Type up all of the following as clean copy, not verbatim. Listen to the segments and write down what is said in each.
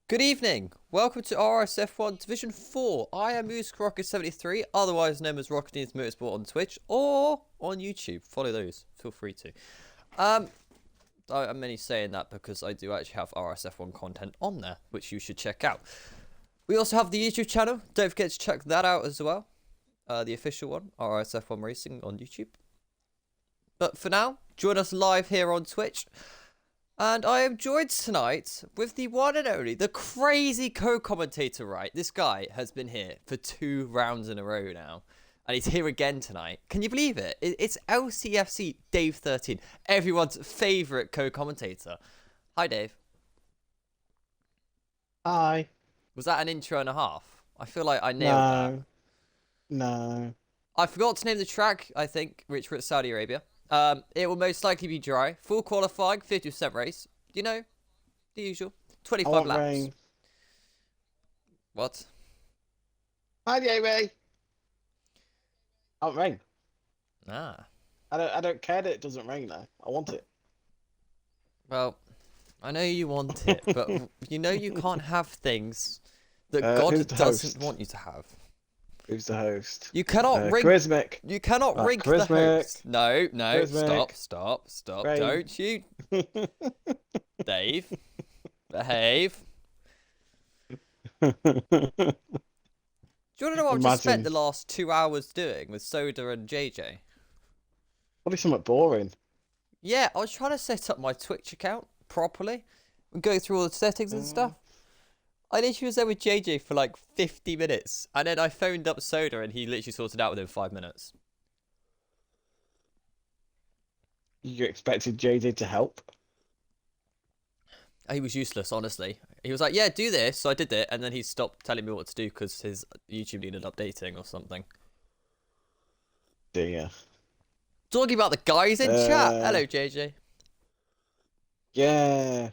Good evening. Welcome to RSF1 Division 4. I am Rocket73, otherwise known as Rocket Needs Motorsport on Twitch or on YouTube. Follow those. Feel free to. I'm only saying that because I do actually have RSF1 content on there, which you should check out. We also have the YouTube channel. Don't forget to check that out as well. The official one, RSF1 Racing on YouTube. But for now, join us live here on Twitch. And I am joined tonight with the one and only, the crazy co-commentator, right? This guy has been here for 2 rounds in a row now. And he's here again tonight. Can you believe it? It's LCFC Dave 13, everyone's favourite co-commentator. Hi, Dave. Hi. Was that an intro and a half? I feel like I nailed that. No. I forgot to name the track, I think, which we're at Saudi Arabia. It will most likely be dry. Full qualifying, 50% race. You know, the usual. 25 laps. Rain. What? Hi, Jamie. I want rain. Ah. I don't care that it doesn't rain though. I want it. Well, I know you want it, but you know you can't have things that God doesn't want you to have. Who's the host? You cannot rig. Charismatic. You cannot rig the Charismatic. host. No. Charismatic. Stop. Rain. Don't you, Dave? Behave. Do you want to know what I've just spent the last 2 hours doing with Soda and JJ? Probably somewhat boring. Yeah, I was trying to set up my Twitch account properly and go through all the settings and stuff. I literally was there with JJ for like 50 minutes, and then I phoned up Soda and he literally sorted it out within 5 minutes. You expected JJ to help? He was useless, honestly. He was like, yeah, do this. So I did it, and then he stopped telling me what to do because his YouTube needed updating or something. Dear. Talking about the guys in chat. Hello, JJ. Yeah.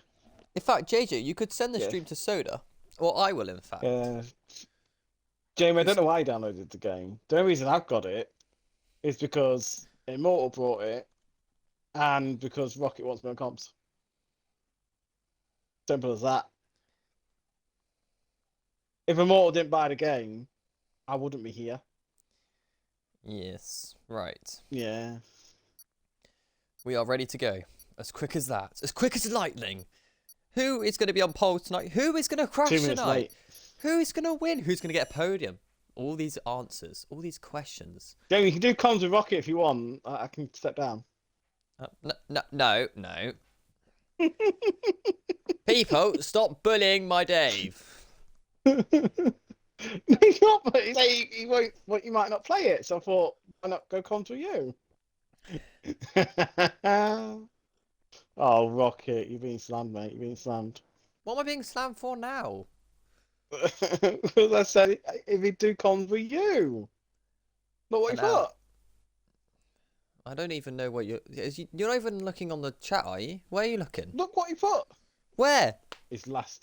In fact, JJ, you could send the stream to Soda. Or I will, in fact. Jamie, I don't know why I downloaded the game. The only reason I've got it is because Immortal brought it and because Rocket wants me on comps. Simple as that. If Immortal didn't buy the game, I wouldn't be here. Yes, right. Yeah. We are ready to go. As quick as that. As quick as lightning. Who is going to be on pole tonight? Who is going to crash 2 minutes tonight? late. Who is going to win? Who's going to get a podium? All these answers. All these questions. Jamie, you can do comms with Rocket if you want. I can step down. No. People, stop bullying my Dave. No, he's not, but he won't. Well, you might not play it, so I thought, why not go comms with you? Oh, Rocket, you're being slammed, mate. You're being slammed. What am I being slammed for now? Because I said if he'd do comms with you. Not what he thought. I don't even know what you're not even looking on the chat, are you? Where are you looking? Look what he put. Where? His last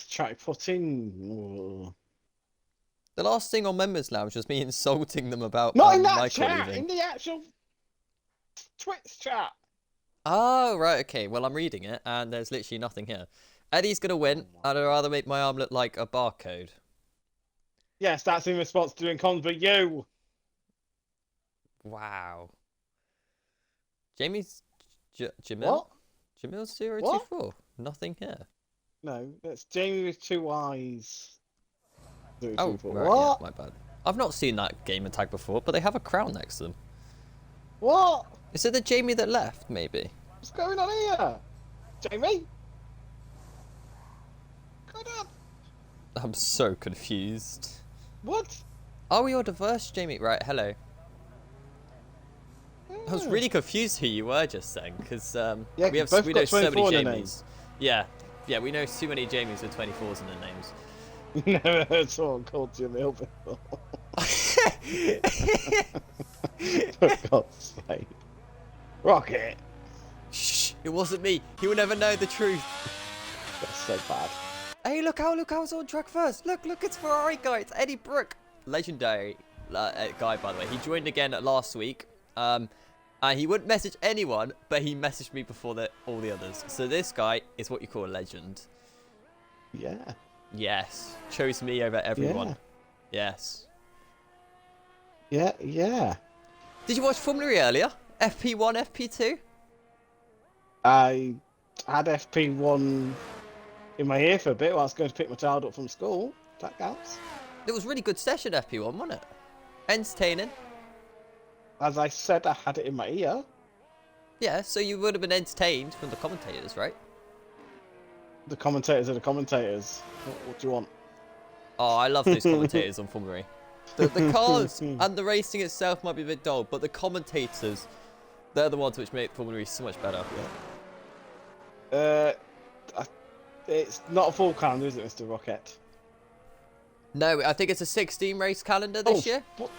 chat he put in. The last thing on Members Lounge was me insulting them about Not in that Michael chat, leaving. in the actual Twitch chat. Oh, right, okay. Well, I'm reading it, and there's literally nothing here. Eddie's going to win. I'd rather make my arm look like a barcode. Yes, that's in response to doing comms with you. Wow. Jamie's... Jamil? What? Jamil's 024. Nothing here. No, that's Jamie with 2 eyes. Oh, right, what? Yeah, my bad. I've not seen that gamer tag before, but they have a crown next to them. What? Is it the Jamie that left, maybe? What's going on here? Jamie? What's going on? I'm so confused. What? Oh, you're diverse, Jamie. Right, hello. I was really confused who you were just saying, because yeah, we know so many Jamies. Yeah, we know too many Jamies with 24s in their names. Never heard someone called Jamil before. For God's sake. Rocket! Shh, it wasn't me. He will never know the truth. That's so bad. Hey, look how it's on track first. Look, it's Ferrari guy. It's Eddie Brooke. Legendary guy, by the way. He joined again last week. And he wouldn't message anyone, but he messaged me before all the others. So this guy is what you call a legend. Yeah. Yes. Chose me over everyone. Yeah. Yes. Yeah, yeah. Did you watch Formula E earlier? FP1, FP2? I had FP1 in my ear for a bit while I was going to pick my child up from school. That counts. It was a really good session, FP1, wasn't it? Entertaining. As I said, I had it in my ear. Yeah, so you would have been entertained from the commentators, right? The commentators are the commentators. What do you want? Oh, I love those commentators on Formula E. The cars and the racing itself might be a bit dull, but the commentators, they're the ones which make Formula E so much better. Yeah. It's not a full calendar, is it, Mr. Rocket? No, I think it's a 16 race calendar this year. What?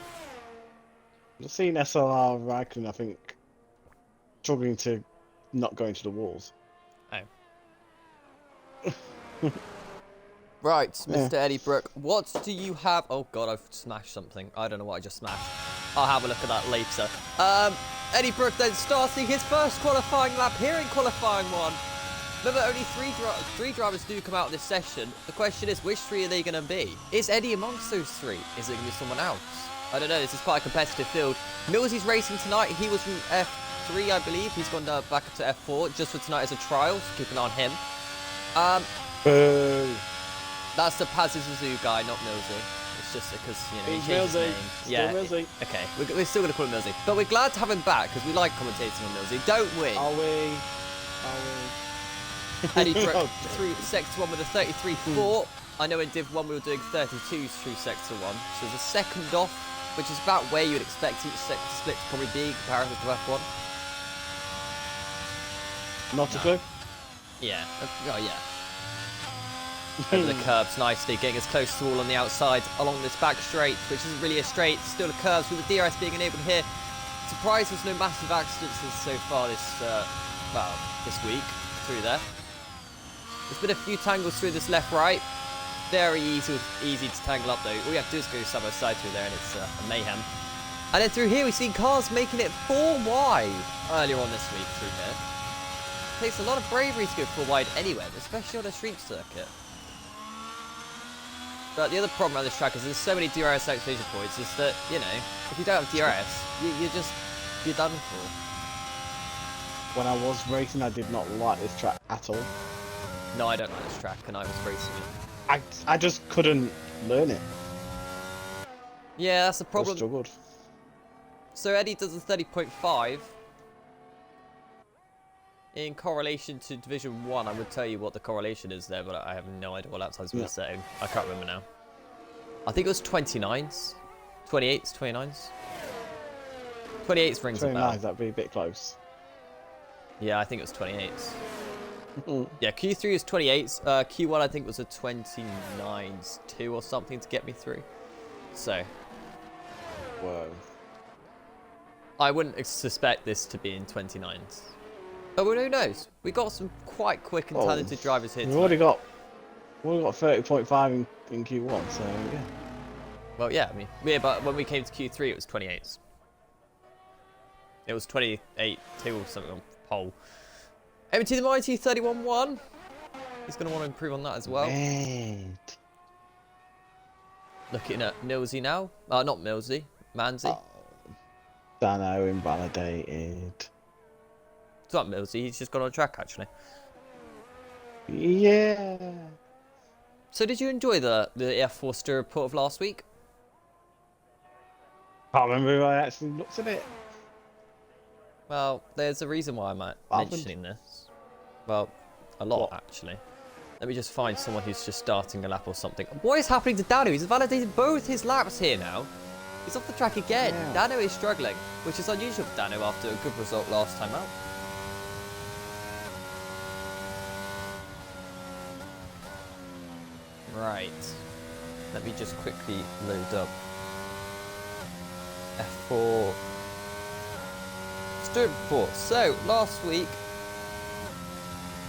I've seen SLR Raikkonen, I think, struggling to not go into the walls. Oh. Right, Mr. Eddie Brooke, what do you have? Oh god, I've smashed something. I don't know what I just smashed. I'll have a look at that later. Eddie Brooke then starting his first qualifying lap here in qualifying one. Remember, only three drivers do come out of this session. The question is, which three are they going to be? Is Eddie amongst those three? Is it going to be someone else? I don't know. This is quite a competitive field. Millsy's racing tonight. He was from F3, I believe. He's gone back up to F4 just for tonight as a trial. So keep an eye on him. That's the Pazuzu guy, not Millsy. It's just because, you know, he changed his name. Yeah. Millsy. Okay, we're still going to call him Millsy. But we're glad to have him back because we like commentating on Millsy, don't we? Are we? Eddie Brooke through Sector 1 with a 33.4. I know in Div 1 we were doing 32s through Sector 1. So there's a second off, which is about where you would expect each sector split to probably be in comparison to F1. Not a clue. Yeah. Oh, yeah. Over the curbs nicely, getting as close to all on the outside along this back straight, which isn't really a straight, still a curves with the DRS being enabled here. Surprised there's no massive accidents so far this week through there. There's been a few tangles through this left-right. Very easy to tangle up though. All you have to do is go side by side through there and it's a mayhem. And then through here we've seen cars making it 4 wide earlier on this week through here. It takes a lot of bravery to go 4 wide anywhere, especially on a street circuit. But the other problem on this track is there's so many DRS activation points is that, you know, if you don't have DRS, you're done for. When I was racing, I did not like this track at all. No, I don't like this track, and I was racing it. I just couldn't learn it. Yeah, that's the problem. I struggled. So Eddie does a 30.5. In correlation to Division 1, I would tell you what the correlation is there, but I have no idea what lap times we were setting. I can't remember now. I think it was 29s. 28s, 29s. 28s rings a bell. 29s, that'd be a bit close. Yeah, I think it was 28s. Yeah, Q3 is 28s. Q1 I think was a 29s 2 or something to get me through. So. Whoa. I wouldn't suspect this to be in 29s. But who knows? We got some quite quick and talented drivers here. We've already got 30.5 in Q1, so yeah. Well, yeah, I mean, yeah, but when we came to Q3, it was 28s. It was 28 2 or something on pole. MT the Mighty 31.1. He's going to want to improve on that as well. Right. Looking at Millsy now. Not Millsy, Manzi. Oh, Dano invalidated. It's not Millsy, he's just gone on track actually. Yeah. So did you enjoy the F4 Steer report of last week? Can't remember if I actually looked at it. Well, there's a reason why I'm mentioning this. Well, a lot actually. Let me just find someone who's just starting a lap or something. What is happening to Dano? He's validated both his laps here now. He's off the track again. Yeah. Dano is struggling, which is unusual for Dano after a good result last time out. Right. Let me just quickly load up F4 Steer report. So last week,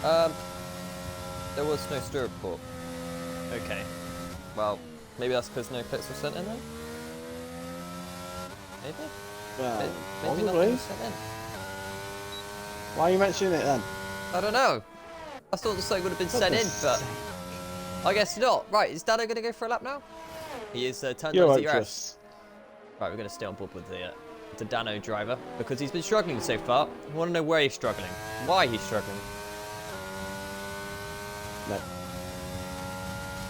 there was no Steer report. Okay. Well, maybe that's because no clips were sent in then? Maybe? Well, maybe not sent in. Why are you mentioning it then? I don't know. I thought the site would have been sent in, but I guess not. Right, is Dano going to go for a lap now? He is turned You're on DRS. hopeless. Right, we're going to stay on board with the Dano driver because he's been struggling so far. I want to know where he's struggling, why he's struggling. No.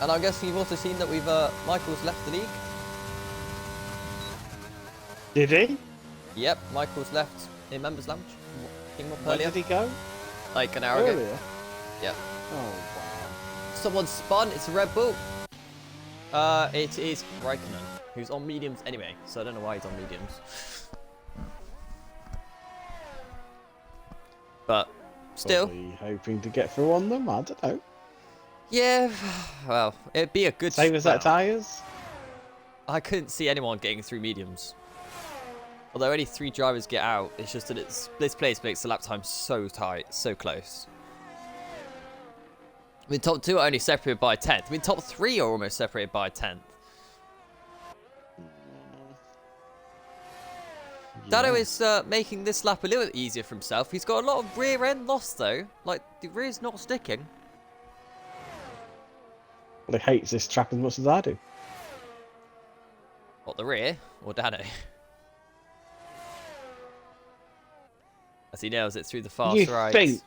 And I guess you've also seen that we've Michael's left the league. Did he? Yep, Michael's left in members lounge. Came up Where earlier, did he go? like an hour ago. Earlier? Yep. Oh, wow. Someone spun. It's a Red Bull. It is Raikkonen, who's on mediums anyway, so I don't know why he's on mediums. But still, Probably hoping to get through on them. I don't know. yeah. Well, it'd be a good. Same as that tyres. I couldn't see anyone getting through mediums. Although only 3 drivers get out, it's just that this place makes the lap time so tight, so close. I mean, top 2 are only separated by a 10th. I mean, top 3 are almost separated by a 10th. Dano is making this lap a little bit easier for himself. He's got a lot of rear end loss though. Like, the rear's not sticking. Well, he hates this track as much as I do. What, the rear? Or Dano? As he nails it through the fast right. You think?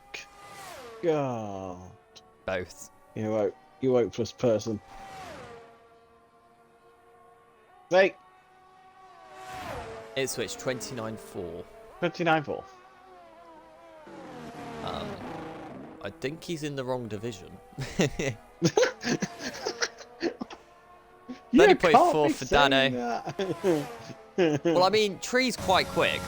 God. Both. You hopeless person. Hey. It switched 29-4. 29-4. I think he's in the wrong division. You 30.4 be for saying Dano. that. Well, I mean, Tree's quite quick.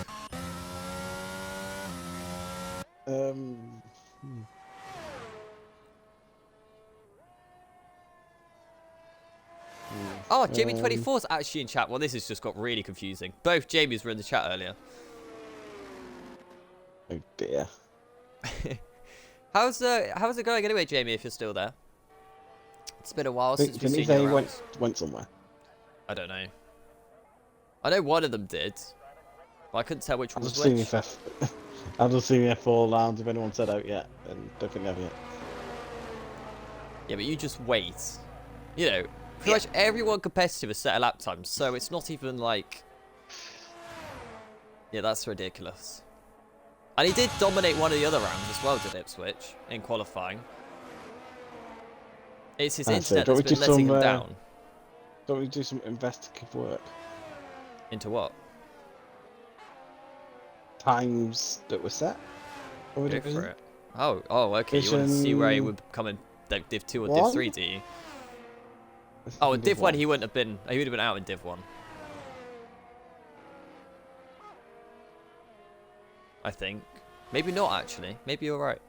Oh, Jamie24's actually in chat. Well, this has just got really confusing. Both Jamies were in the chat earlier. Oh dear. How's it going anyway, Jamie, if you're still there? It's been a while since we've Didn't he seen say you he around. went somewhere? I don't know. I know one of them did. But I couldn't tell which I've one was just seen which. I've just seen the F4 lounge if anyone said out yet, and don't think they have yet. Yeah, but you just wait. You know, pretty much everyone competitive has set a lap time, so it's not even like... Yeah, that's ridiculous. And he did dominate one of the other rounds as well, did Ipswich, in qualifying. It's his internet that's been letting him down. Don't we do some investigative work? Into what? Times that were set? Go for it. Oh, okay. You want to see where he would come in like, Div 2 or Div 3, do you? Oh, in Div 1 he wouldn't have been... He would have been out in Div 1. I think. Maybe not, actually. Maybe you're right.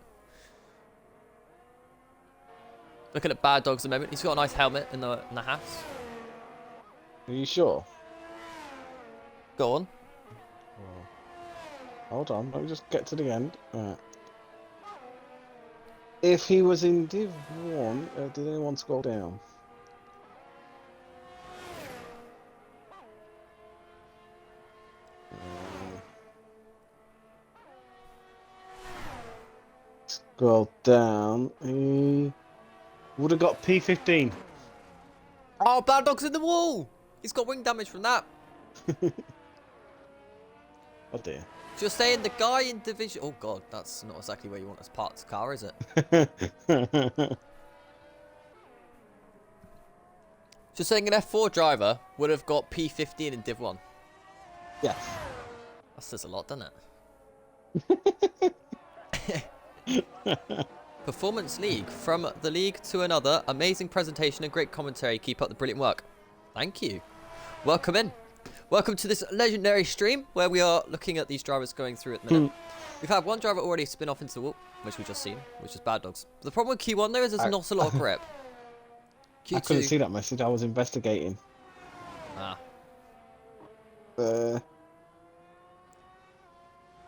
Looking at Bad Dogs at the moment. He's got a nice helmet in the house. Are you sure? Go on. Hold on, let me just get to the end. Right. If he was in Div 1, did anyone scroll down? Scroll down. He would have got P15. Oh, Bad Dog's in the wall! He's got wing damage from that. Oh dear. Just saying, the guy in Division... Oh, God, that's not exactly where you want us parked the car, is it? Just saying, an F4 driver would have got P15 in Div 1. Yes. That says a lot, doesn't it? Performance League. From the league to another. Amazing presentation and great commentary. Keep up the brilliant work. Thank you. Welcome in. Welcome to this legendary stream where we are looking at these drivers going through at the minute. We've had one driver already spin off into the wall, which we've just seen, which is Bad Dogs. The problem with Q1 though is there's not a lot of grip. Q2... I couldn't see that message, I was investigating. Ah.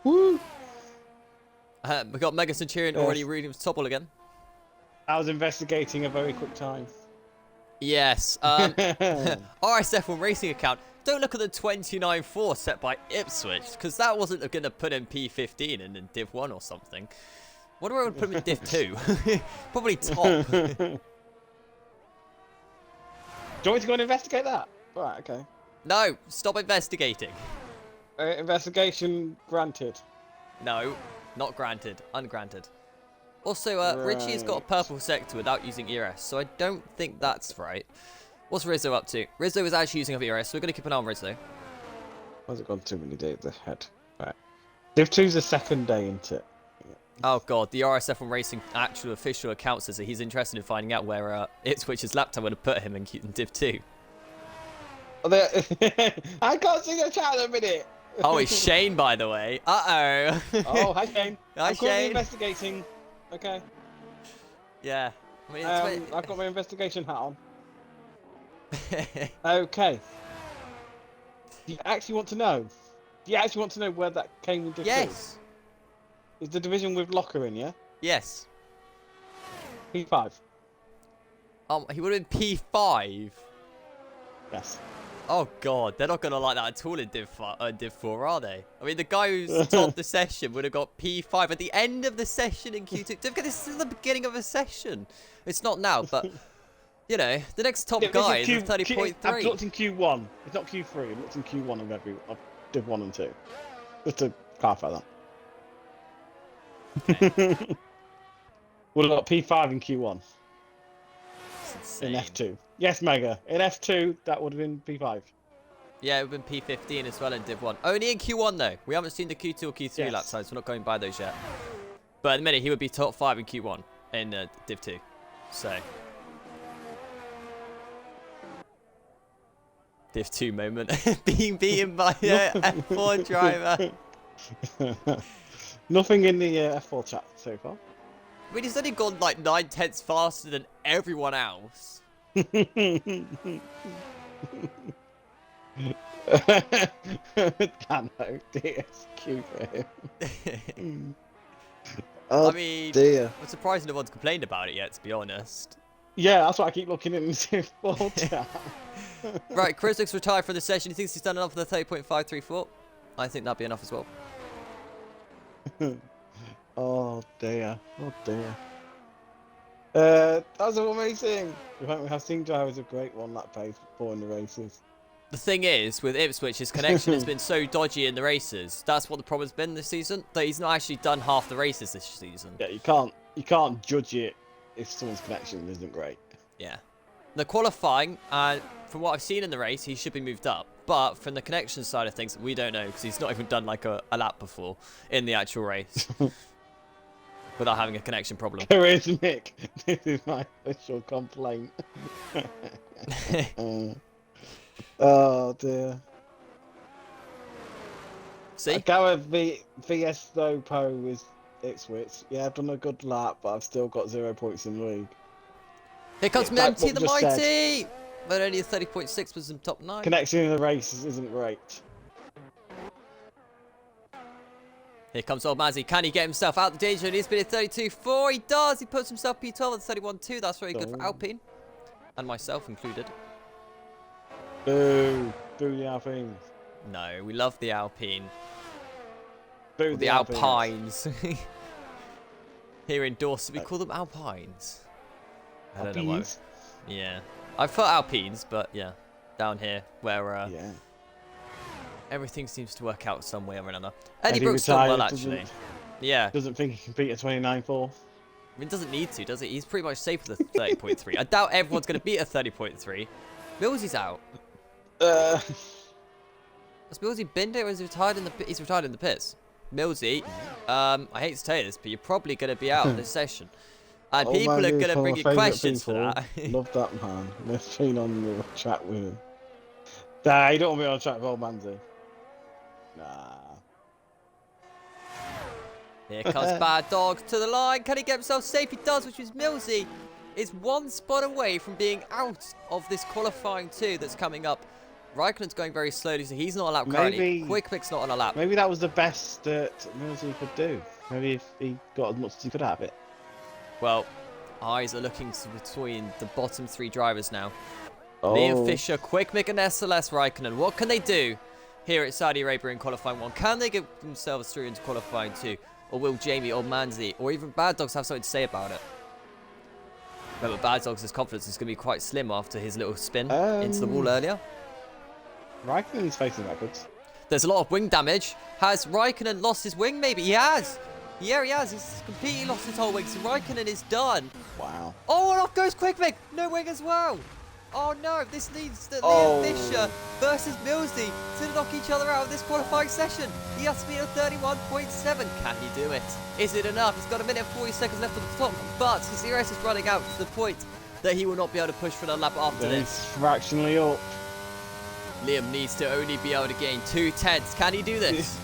Woo! We got Mega Centurion already reading Topple again. I was investigating a very quick time. Yes. RSF1 racing account. Don't look at the 29.4 set by Ipswich, because that wasn't going to put him P15 and in Div 1 or something. What do I want to put him in Div 2? Probably top. you want me to go and investigate that? Right, okay. No, stop investigating. Investigation granted. No, not granted. Ungranted. Also, Richie's got a purple sector without using ERS, so I don't think that's right. What's Rizzo up to? Rizzo is actually using up ERS, so we're going to keep an eye on Rizzo. Has it gone too many days ahead? Right. Div 2's the second day into it. Oh god, the RSF1 Racing actual official account says that he's interested in finding out where Ipswich's laptop would have put him in Div 2. I can't see your chat in a minute. Oh, it's Shane, by the way. Uh-oh. Oh, hi Shane. Hi, I'm currently Shane. investigating. Okay. Yeah. I mean, I've got my investigation hat on. Okay. Do you actually want to know? Do you actually want to know where that came in Div 2? Yes. Is the division with Locker in, yeah? Yes. P5. He would have been P5. Yes. Oh god, they're not gonna like that at all in Div 4, are they? I mean, the guy who's top the session would have got P5 at the end of the session in Q2. Don't forget, this is the beginning of a session. It's not now, but you know, the next top guy is 30.3. I've looked in Q1. It's not Q3. I've looked in Q1 of Div 1 and 2. Just to clarify that. Okay. Would have got P5 in Q1. That's In insane. F2. Yes, Mega. In F2, that would have been P5. Yeah, it would have been P15 as well in Div 1. Only in Q1 though. We haven't seen the Q2 or Q3 Yes. lap times. We're not going by those yet. But at the minute, he would be top 5 in Q1 in Div 2. So. Div 2 moment. Being beaten by the F4 driver. Nothing in the F4 chat so far. I mean, he's only gone like 9/10 faster than everyone else. Dano, DSQ for him. Oh, I mean, dear. I'm surprised no one's complained about it yet, to be honest. Yeah, that's why I keep looking in the full chat. Right, Chris looks retired from the session. He thinks he's done enough for the 30.534. I think that'd be enough as well. Oh dear. Oh dear. That was amazing. We have seen drivers of great one lap pace before in the races. The thing is, with Ipswich, his connection has been so dodgy in the races. That's what the problem's been this season. That he's not actually done half the races this season. Yeah, you can't judge it if someone's connection isn't great. Yeah. The qualifying, from what I've seen in the race, he should be moved up. But from the connection side of things, we don't know because he's not even done like a lap before in the actual race without having a connection problem. Charismatic. This is my official complaint. Oh dear. See? Gareth VS though Po with Ipswich. Yeah, I've done a good lap, but I've still got 0 points in the league. Here comes Yeah, Memty the what just Mighty! But only a 30.6 was in top 9. Connection in the races isn't great. Here comes old Mazzy. Can he get himself out of the danger? And he's been at 32.4. He does. He puts himself P12 at 31.2. That's very good for Alpine. And myself included. Boo. Boo the Alpines. No, we love the Alpine. Boo Or the Alpines. Here in Dorset, we call them Alpines. I don't know why. Alpines? Yeah. I've thought Alpines, but yeah. Down here, where Yeah. everything seems to work out some way or another. Eddie Eddie Brooks done well, retired, actually. doesn't- Yeah. Doesn't think he can beat a 29.4. I mean, doesn't need to, does he? He's pretty much safe with a 30.3. I doubt everyone's going to beat a 30.3. Millsy's out. Has Millsy been there or is he retired in the he's retired in the pits? Millsy, I hate to tell you this, but you're probably going to be out of this session. And people are going to bring you questions for that. Love that man. Let's been on the chat with him. Nah, you don't want me on chat with old Manzi. Nah. Here comes Bad Dog to the line. Can he get himself safe? He does, which is Millsy is one spot away from being out of this qualifying 2 that's coming up. Raikkonen's going very slowly, so he's not allowed currently. Quick Pick's not on a lap. Maybe that was the best that Millsy could do. Maybe if he got as much as he could have it. Well, eyes are looking between the bottom 3 drivers now. Oh. Liam Fisher, Quick Mick and SLS Raikkonen. What can they do here at Saudi Arabia in qualifying 1? Can they get themselves through into qualifying 2? Or will Jamie or Manzi or even Bad Dogs have something to say about it? Remember, Bad Dog's confidence is going to be quite slim after his little spin into the wall earlier. Raikkonen's facing backwards. There's a lot of wing damage. Has Raikkonen lost his wing? Maybe he has. Yeah, he has. He's completely lost his whole wing. So Raikkonen is done. Wow. Oh, and off goes Quickvic. No wing as well. Oh no, this needs Liam Fisher versus Millsy to knock each other out of this qualifying session. He has to be at 31.7. Can he do it? Is it enough? He's got a minute and 40 seconds left on the top, but his ERS is running out to the point that he will not be able to push for another lap after this. He's fractionally up. Liam needs to only be able to gain 2/10. Can he do this?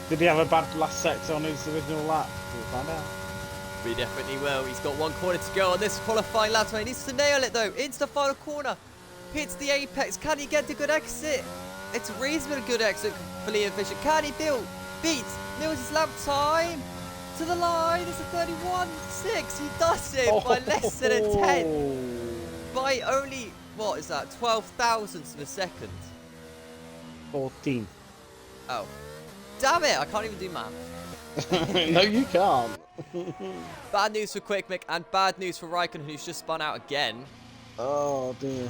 Did he have a bad last sector on his original lap? We'll find out. We definitely will. He's got one corner to go on this qualifying lap. He needs to nail it though. Into the final corner. Hits the apex. Can he get the good exit? It's a reasonably good exit for Liam Fisher. Can he beat Mills' lap time to the line? It's a 31.6. He does it by less than a 10. By only, what is that, 12 thousandths of a second. 14. Oh. Damn it, I can't even do math. No, you can't. Bad news for Quickvic and bad news for Raikkonen, who's just spun out again. Oh dear.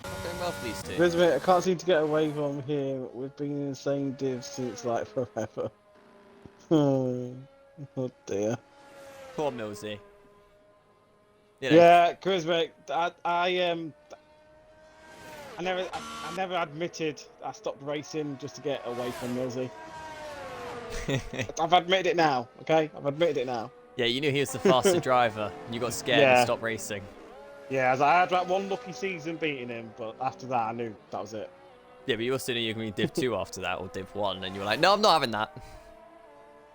Not going well for these two. Elizabeth, I can't seem to get away from here. We've been in the same div since like forever. Oh dear. Poor Millsy. You know. Yeah, Charisma. I never admitted I stopped racing just to get away from Millsy. I've admitted it now, okay? I've admitted it now. Yeah, you knew he was the faster driver. And you got scared and stopped racing. Yeah, I had like one lucky season beating him, but after that I knew that was it. Yeah, but you also knew you were going to be Div 2 after that, or Div 1, and you were like, no, I'm not having that.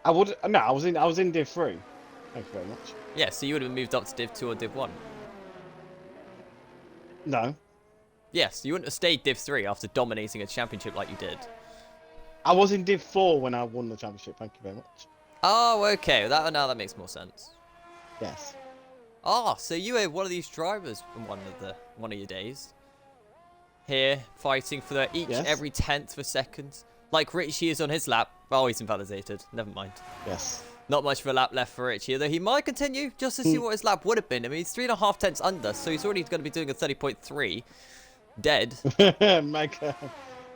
I was in Div 3. Thank you very much. Yeah, so you would have moved up to Div 2 or Div 1. No. Yes, you wouldn't have stayed Div 3 after dominating a championship like you did. I was in Div 4 when I won the championship, thank you very much. Oh, okay. Now that makes more sense. Yes. Ah, so you were one of these drivers in one of your days. Here, fighting for every 10th of a second. Like Richie is on his lap. Oh, he's invalidated. Never mind. Yes. Not much of a lap left for Richie, though he might continue just to see what his lap would have been. I mean, he's 3.5 tenths under, so he's already going to be doing a 30.3. Dead. Mega.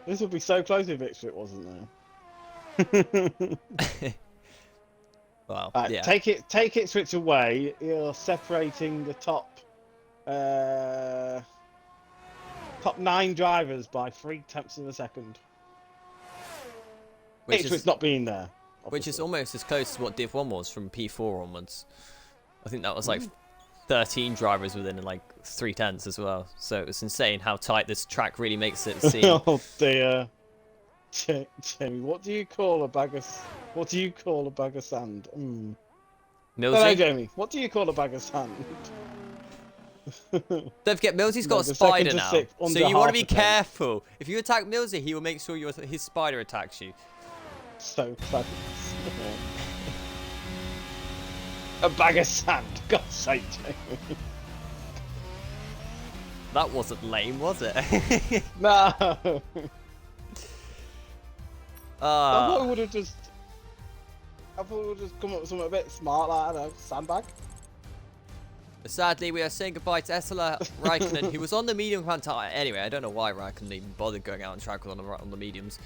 This would be so close if it wasn't there. Well, yeah. Take it, switch away. You're separating the top 9 drivers by 3/10 of a second. Which is not being there. Obviously. Which is almost as close to what Div 1 was from P4 onwards. I think that was like 13 drivers within like 3/10 as well. So it's insane how tight this track really makes it seem. Oh dear. Jamie, what do you call a bag of sand? Millsy? Hello, Jamie. What do you call a bag of sand? Don't forget, Millsy's got a spider now, so you want to be careful. If you attack Millsy, he will make sure his spider attacks you. So clever. A bag of sand, God's sake, Jamie. That wasn't lame, was it? No. I thought we would have just come up with something a bit smart, like, I don't know, sandbag. Sadly, we are saying goodbye to Essela Raikkonen, who was on the medium tire. Anyway, I don't know why Raikkonen even bothered going out on track on the mediums.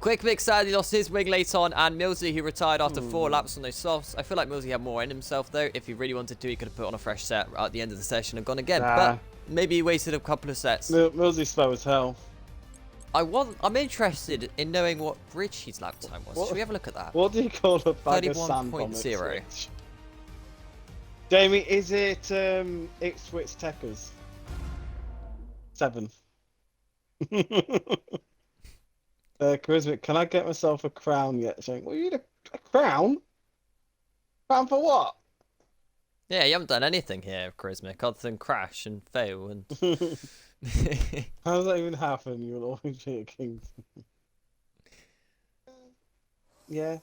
Quickvic sadly lost his wing late on, and Millsy, who retired after 4 laps on those softs. I feel like Millsy had more in himself, though. If he really wanted to, he could have put on a fresh set at the end of the session and gone again. But maybe he wasted a couple of sets. Millsy's slow as hell. I'm interested in knowing what Richie's lap time was. Should we have a look at that? What do you call a bag of sand on the 31.0. Switch? Jamie, is it Ipswich Techers? 7. Charisma, can I get myself a crown yet? Jamie? What, you need a crown? Crown for what? Yeah, you haven't done anything here, Charisma, other than crash and fail and... How does that even happen? You'll always be a king. Yeah.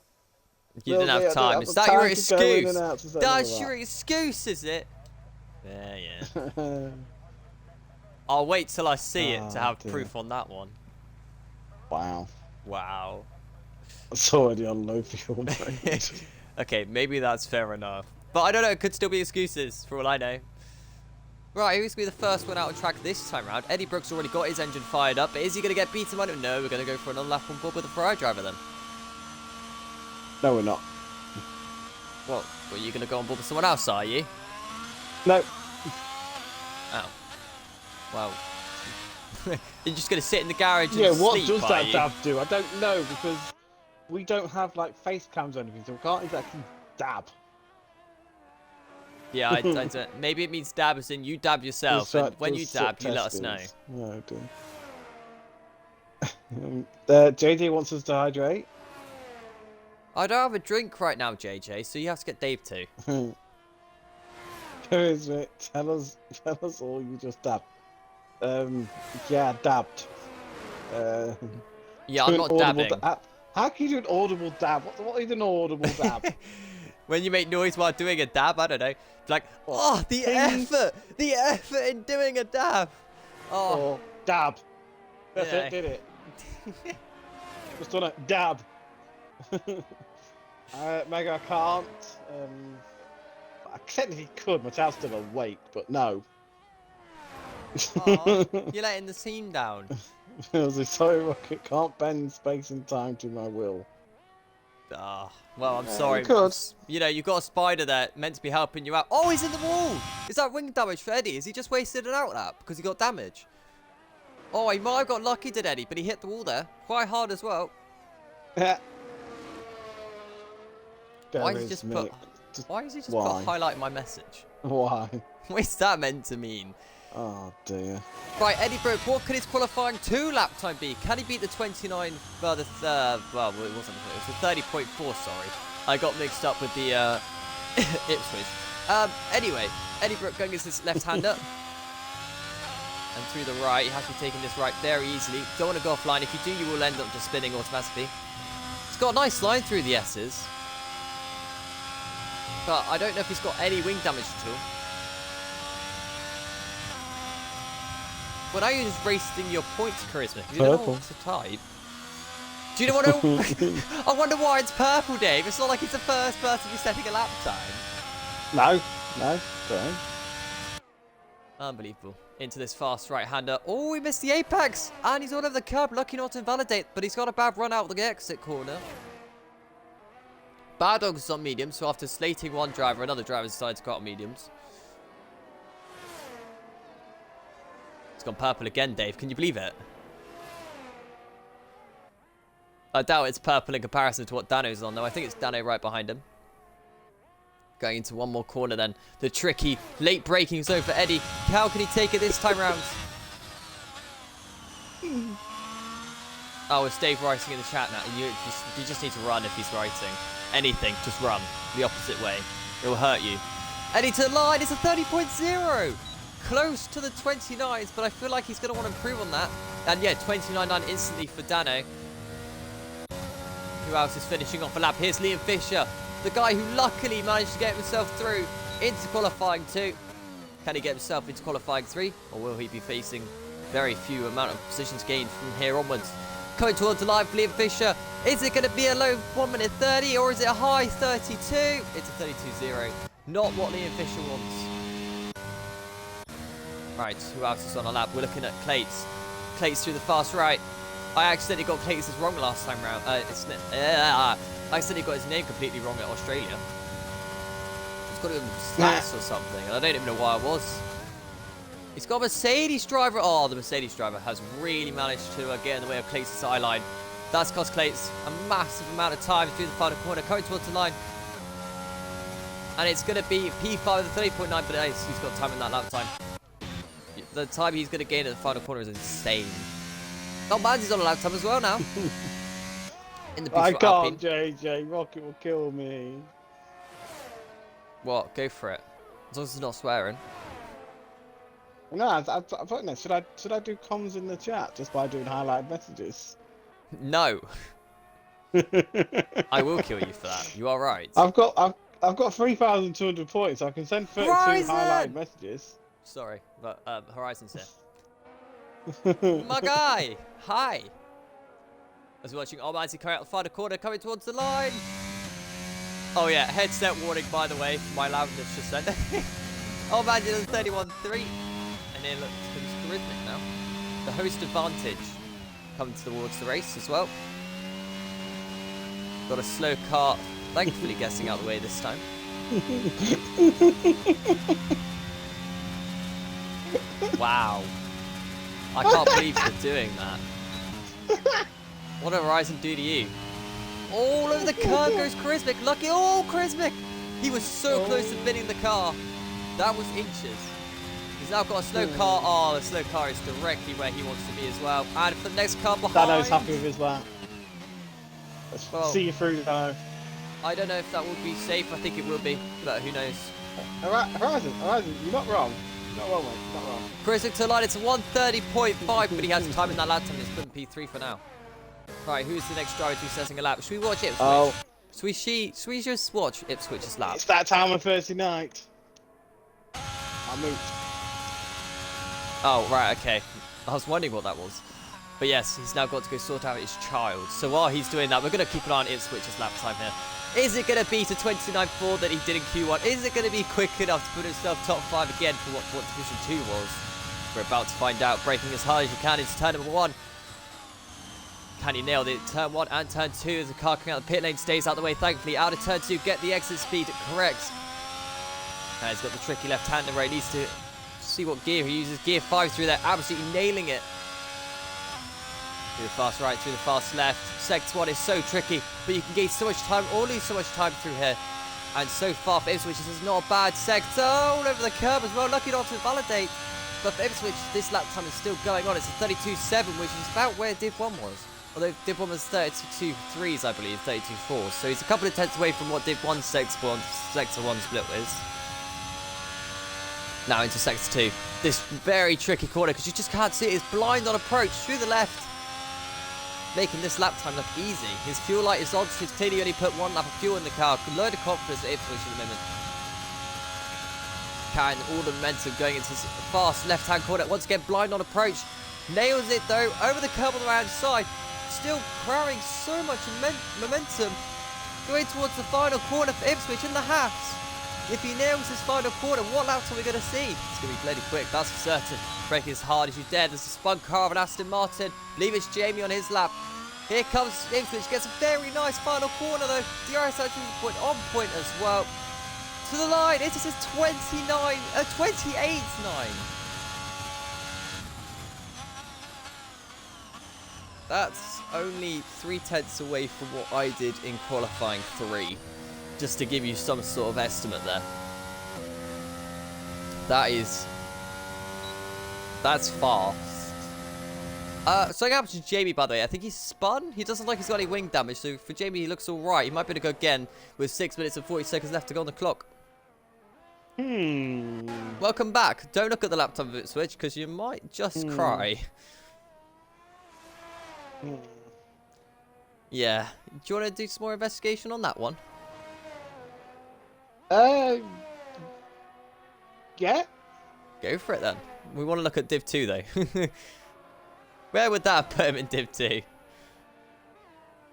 You didn't have time. Is that your excuse? That's your excuse, is it? Yeah. I'll wait till I see it to have proof on that one. Wow. It's already on low fuel. Okay, maybe that's fair enough. But I don't know, it could still be excuses, for all I know. Right, who's going to be the first one out on track this time round? Eddie Brooks already got his engine fired up, but is he going to get beaten by him? No, we're going to go for another lap on board with the Ferrari driver then. No, we're not. Well, you going to go on board with someone else, are you? No. Oh. Well. You're just going to sit in the garage and Yeah, sleep, what does that you? dab do? I don't know, because we don't have, like, face cams or anything, so we can't exactly dab. Yeah, I don't. Maybe it means dab as in you dab yourself, and when you dab, you let us know. No, dear. JJ wants us to hydrate. I don't have a drink right now, JJ, so you have to get Dave to. Who is it? Tell us all you just dabbed. Yeah, dabbed. Yeah, I'm not dabbing. How can you do an audible dab? What is an audible dab? When you make noise while doing a dab, I don't know. It's like, oh, the effort in doing a dab. Oh, dab. That's yeah. it, did it. Just done it, dab. Mega, I can't. I technically could, my child's still awake, but no. Oh, you're letting the team down. Feels a solid rocket can't bend space and time to my will. Ah, well, I'm sorry. You could. You know, you've got a spider there meant to be helping you out. Oh, he's in the wall. Is that wing damage for Eddie? Is he just wasted an outlap because he got damage? Oh, he might have got lucky, did Eddie? But he hit the wall there quite hard as well. Yeah. Why has he just put highlight my message? Why? What's that meant to mean? Oh dear. Right, Eddie Brooke, what could his qualifying 2 lap time be? Can he beat the 29 well, it wasn't, it was the 30.4, sorry. I got mixed up with the Ipswich. Anyway, Eddie Brooke going as his left-hander. And through the right, he has to be taking this right very easily. Don't want to go offline. If you do, you will end up just spinning automatically. He's got a nice line through the S's. But I don't know if he's got any wing damage at all. Well, now you're just wasting your points, Charisma. You don't know what to type. Do you know what I wonder why it's purple, Dave. It's not like he's the first person to be setting a lap time. No, sorry. Unbelievable. Into this fast right-hander. Oh, he missed the apex. And he's all over the curb. Lucky not to invalidate. But he's got a bad run out of the exit corner. Bad Dogs is on mediums. So after slating one driver, another driver decides to go on mediums. It's gone purple again, Dave. Can you believe it? I doubt it's purple in comparison to what Dano's on, though. I think it's Dano right behind him. Going into one more corner, then. The tricky late braking zone for Eddie. How can he take it this time round? Oh, it's Dave writing in the chat now. You just need to run if he's writing. Anything, just run. The opposite way. It will hurt you. Eddie to the line. It's a 30.0. Close to the 29s, but I feel like he's going to want to improve on that. And yeah, 29.9 instantly for Dano. Who else is finishing off a lap? Here's Liam Fisher, the guy who luckily managed to get himself through into qualifying 2. Can he get himself into qualifying 3? Or will he be facing very few amount of positions gained from here onwards? Coming towards the line for Liam Fisher. Is it going to be a low 1 minute 30 or is it a high 32? It's a 32.0. Not what Liam Fisher wants. Right, who else is on a lap? We're looking at Clates. Clates through the fast right. I accidentally got Clates' wrong last time round. I accidentally got his name completely wrong at Australia. It's got him Stats or something, and I don't even know why I was. He's got a Mercedes driver. Oh, the Mercedes driver has really managed to get in the way of Clates' eye line. That's cost Clates a massive amount of time through the final corner, coming towards the line. And it's going to be P5 with a 30.9, but he's got time in that lap time. The time he's going to gain at the final corner is insane. Oh, Manzi's on a lap time as well now. In the I can't, JJ. Rocket will kill me. What? Go for it. As long as he's not swearing. No, I thought no. Should I do comms in the chat just by doing highlighted messages? No. I will kill you for that. You are right. I've got 3,200 points. So I can send 32 highlighted messages. Sorry, but Horizon's here. My guy! Hi! As we're watching Almighty coming out the final corner, coming towards the line. Oh yeah, headset warning by the way, my loudness just said. Oh man, you're 31-3. And then look, comes Charismatic now. The host advantage coming towards the race as well. Got a slow car, thankfully getting out of the way this time. Wow. I can't believe you're doing that. What did Horizon do to you? All over the curb goes Charismatic. Lucky. Oh, Charismatic. He was so close to binning the car. That was inches. He's now got a slow car. Oh, the slow car is directly where he wants to be as well. And for the next car behind. Dano's happy with his lap. Let's see you through, Dano. I don't know if that would be safe. I think it will be, but who knows? Horizon, you're not wrong. Not wrong, mate. Not wrong. Charismatic to the line. It's 1:30.5, but he has time in that lap time. It's been P3 for now. Right, who's the next driver to be setting a lap? Should we watch Ipswich? Oh. Should we just watch Ipswich's lap? It's that time on Thursday night. I moved. Oh, right, okay. I was wondering what that was. But yes, he's now got to go sort out his child. So while he's doing that, we're going to keep an eye on Ipswich's lap time here. Is it going to beat a 29.4 that he did in Q1? Is it going to be quick enough to put himself top 5 again for what Division 2 was? We're about to find out. Braking as hard as you can into turn number 1. Can he nail it? Turn 1 and turn 2 as the car coming out the pit lane stays out the way. Thankfully, out of turn 2, get the exit speed correct. And he's got the tricky left-hander where he needs to see what gear he uses. Gear 5 through there, absolutely nailing it. Through the fast right, through the fast left. Sector 1 is so tricky, but you can gain so much time or lose so much time through here. And so far for Ipswich, this is not a bad sector. All over the curb as well, lucky not to validate. But for Ipswich, this lap time is still going on. It's a 32.7, which is about where Div 1 was. Although Div 1 was 32.3s, I believe, 32.4s. So he's a couple of tenths away from what Div 1 Sector 1 split was. Now into Sector 2. This very tricky corner, because you just can't see it. It's blind on approach through the left. Making this lap time look easy. His fuel light is on, so he's clearly only put 1 lap of fuel in the car. Load of confidence at Ipswich at the moment. Carrying all the momentum going into this fast left-hand corner. Once again, blind on approach. Nails it though, over the curb on the right side. Still carrying so much momentum. Going towards the final corner for Ipswich in the halves. If he nails this final corner, what laps are we going to see? It's going to be bloody quick, that's for certain. Braking as hard as you dare. There's a spun car of an Aston Martin. I believe it's Jamie on his lap. Here comes Ipswich. Gets a very nice final corner though. The RSF1 point on point as well. To the line. It is his 28.9. That's only 3 tenths away from what I did in qualifying 3. Just to give you some sort of estimate there. That's fast. Something happened to Jamie, by the way. I think he's spun. He doesn't look like he's got any wing damage. So for Jamie, he looks alright. He might be able to go again with 6 minutes and 40 seconds left to go on the clock. Welcome back. Don't look at the laptop of Ipswich because you might just cry. Yeah. Do you want to do some more investigation on that one? Yeah. Go for it then. We want to look at Div 2 though. Where would that have put him in Div 2?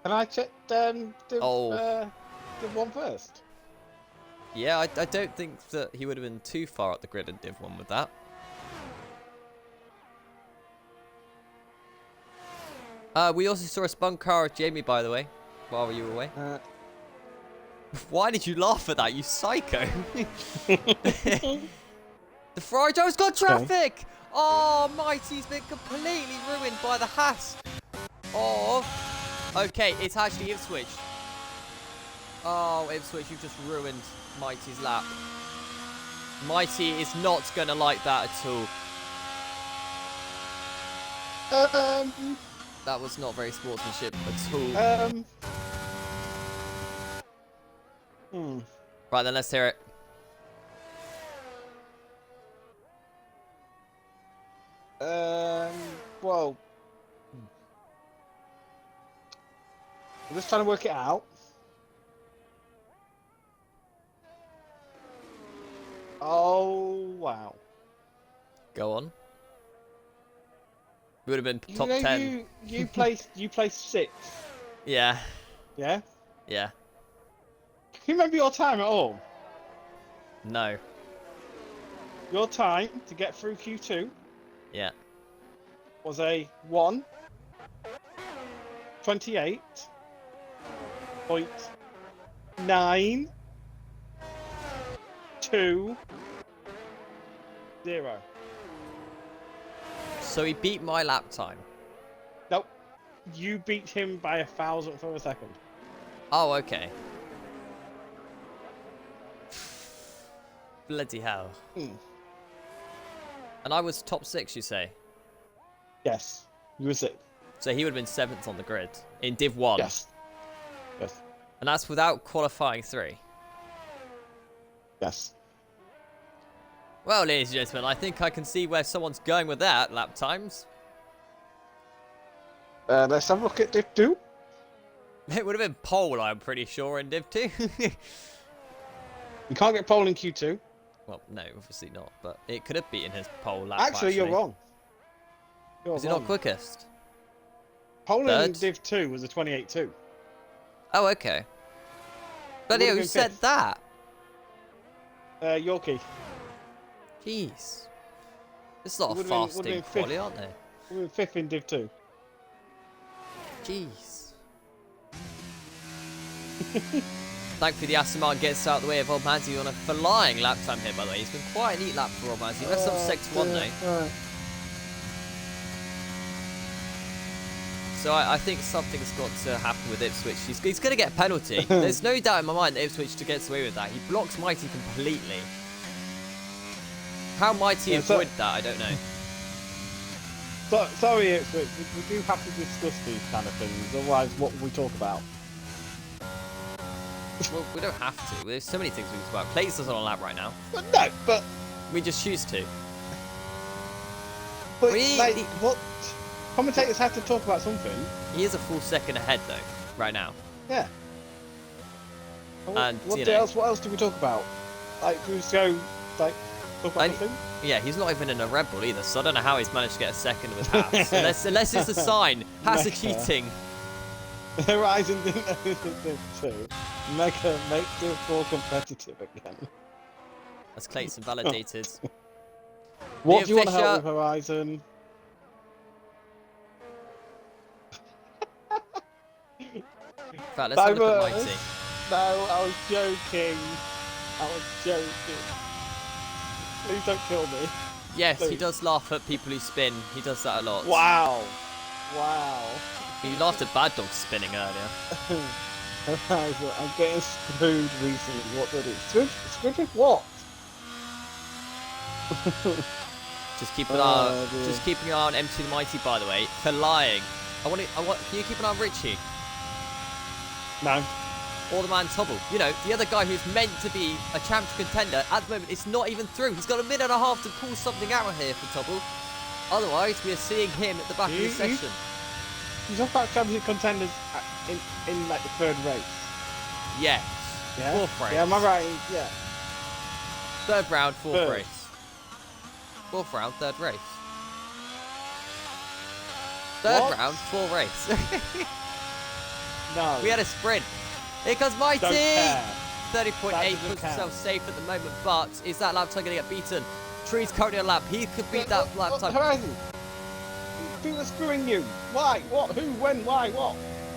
Can I check Div 1 first? Yeah, I don't think that he would have been too far up the grid in Div 1 with that. We also saw a spun car of Jamie, by the way, while you were away. Why did you laugh at that, you psycho? The Ferrari driver's got traffic! Oh, Mighty's been completely ruined by the hass of... Okay, it's actually Ipswich. Oh, Ipswich, you've just ruined Mighty's lap. Mighty is not going to like that at all. That was not very sportsmanship at all. Right then, let's hear it. Well, I'm just trying to work it out. Oh wow! Go on. We would have been top 10. You placed 6th. Yeah. Yeah. Yeah. you remember your time at all? No. Your time to get through Q2 Yeah. was a 1:28.920. So he beat my lap time. Nope. You beat him by a thousandth of a second. Oh, okay. Bloody hell. And I was top 6, you say? Yes. You were sick. So he would have been 7th on the grid in Div 1. Yes. Yes. And that's without qualifying 3. Yes. Well, ladies and gentlemen, I think I can see where someone's going with that lap times. Let's have a look at Div 2. It would have been pole, I'm pretty sure, in Div 2. You can't get pole in Q2. Well, no, obviously not, but it could have beaten his pole lap. Actually, you're wrong. Is he not quickest? Pole in Third? Div 2 was a 28.2. Oh, okay. But would've who been said fifth. that? Yorkie. Jeez. There's a lot of Would've been- fasting would've been quality, fifth. aren't there? We were 5th in Div 2. Jeez. Thankfully, the Aston Martin gets out of the way of Old Manzi on a flying lap time here, by the way. He's been quite a neat lap for Old Manzi. That's up sector 1 though. Right. So I think something's got to happen with Ipswich. He's going to get a penalty. There's no doubt in my mind that Ipswich gets away with that. He blocks Mighty completely. How Mighty avoid that, I don't know. Sorry, Ipswich. We do have to discuss these kind of things. Otherwise, what will we talk about? Well, we don't have to. There's so many things we can talk about. Clayton's on a lap right now. But We just choose to. like, what? Commentators have to talk about something. He is a full second ahead, though, right now. Yeah. And, what you know- else? What else do we talk about? Like, do we just go like talk about something? Yeah, he's not even in a Red Bull either, so I don't know how he's managed to get a second with Haas. unless it's a sign. Haas are cheating. Horizon didn't know this was Div 2. Make Div 4 competitive again. As Clayton validated. What Liam do you want to help Fisher- with Horizon? In fact, let's have a look at Diverse. Mighty. No, I was joking. Please don't kill me. Yes, he Please. does laugh at people who spin. He does that a lot. Wow. He laughed at Bad Dog spinning earlier. Horizon, I'm getting screwed recently. What did it? Screwed with what? Just keep an Oh, eye. dear. Just keeping an eye on M2 the Mighty, by the way, for lying. Can you keep an eye on Richie? No. Or the man Tobble? You know, the other guy who's meant to be a championship contender. At the moment, it's not even through. He's got a minute and a half to pull something out here for Tobble. Otherwise, we are seeing him at the back of the session. You talk about championship contenders in like the third race. Yes. Yeah. Fourth race. Yeah, am I right? Yeah. Third round, fourth Third. race. Fourth round, third race. Third What? round, fourth race. No. We had a sprint. Here comes Mighty! Don't care. 30.8 That puts doesn't himself count. safe at the moment, but is that lap time going to get beaten? Tree's currently on lap. He could beat that lap time. Horizon. People are screwing you. Why? What? Who? When? Why? What?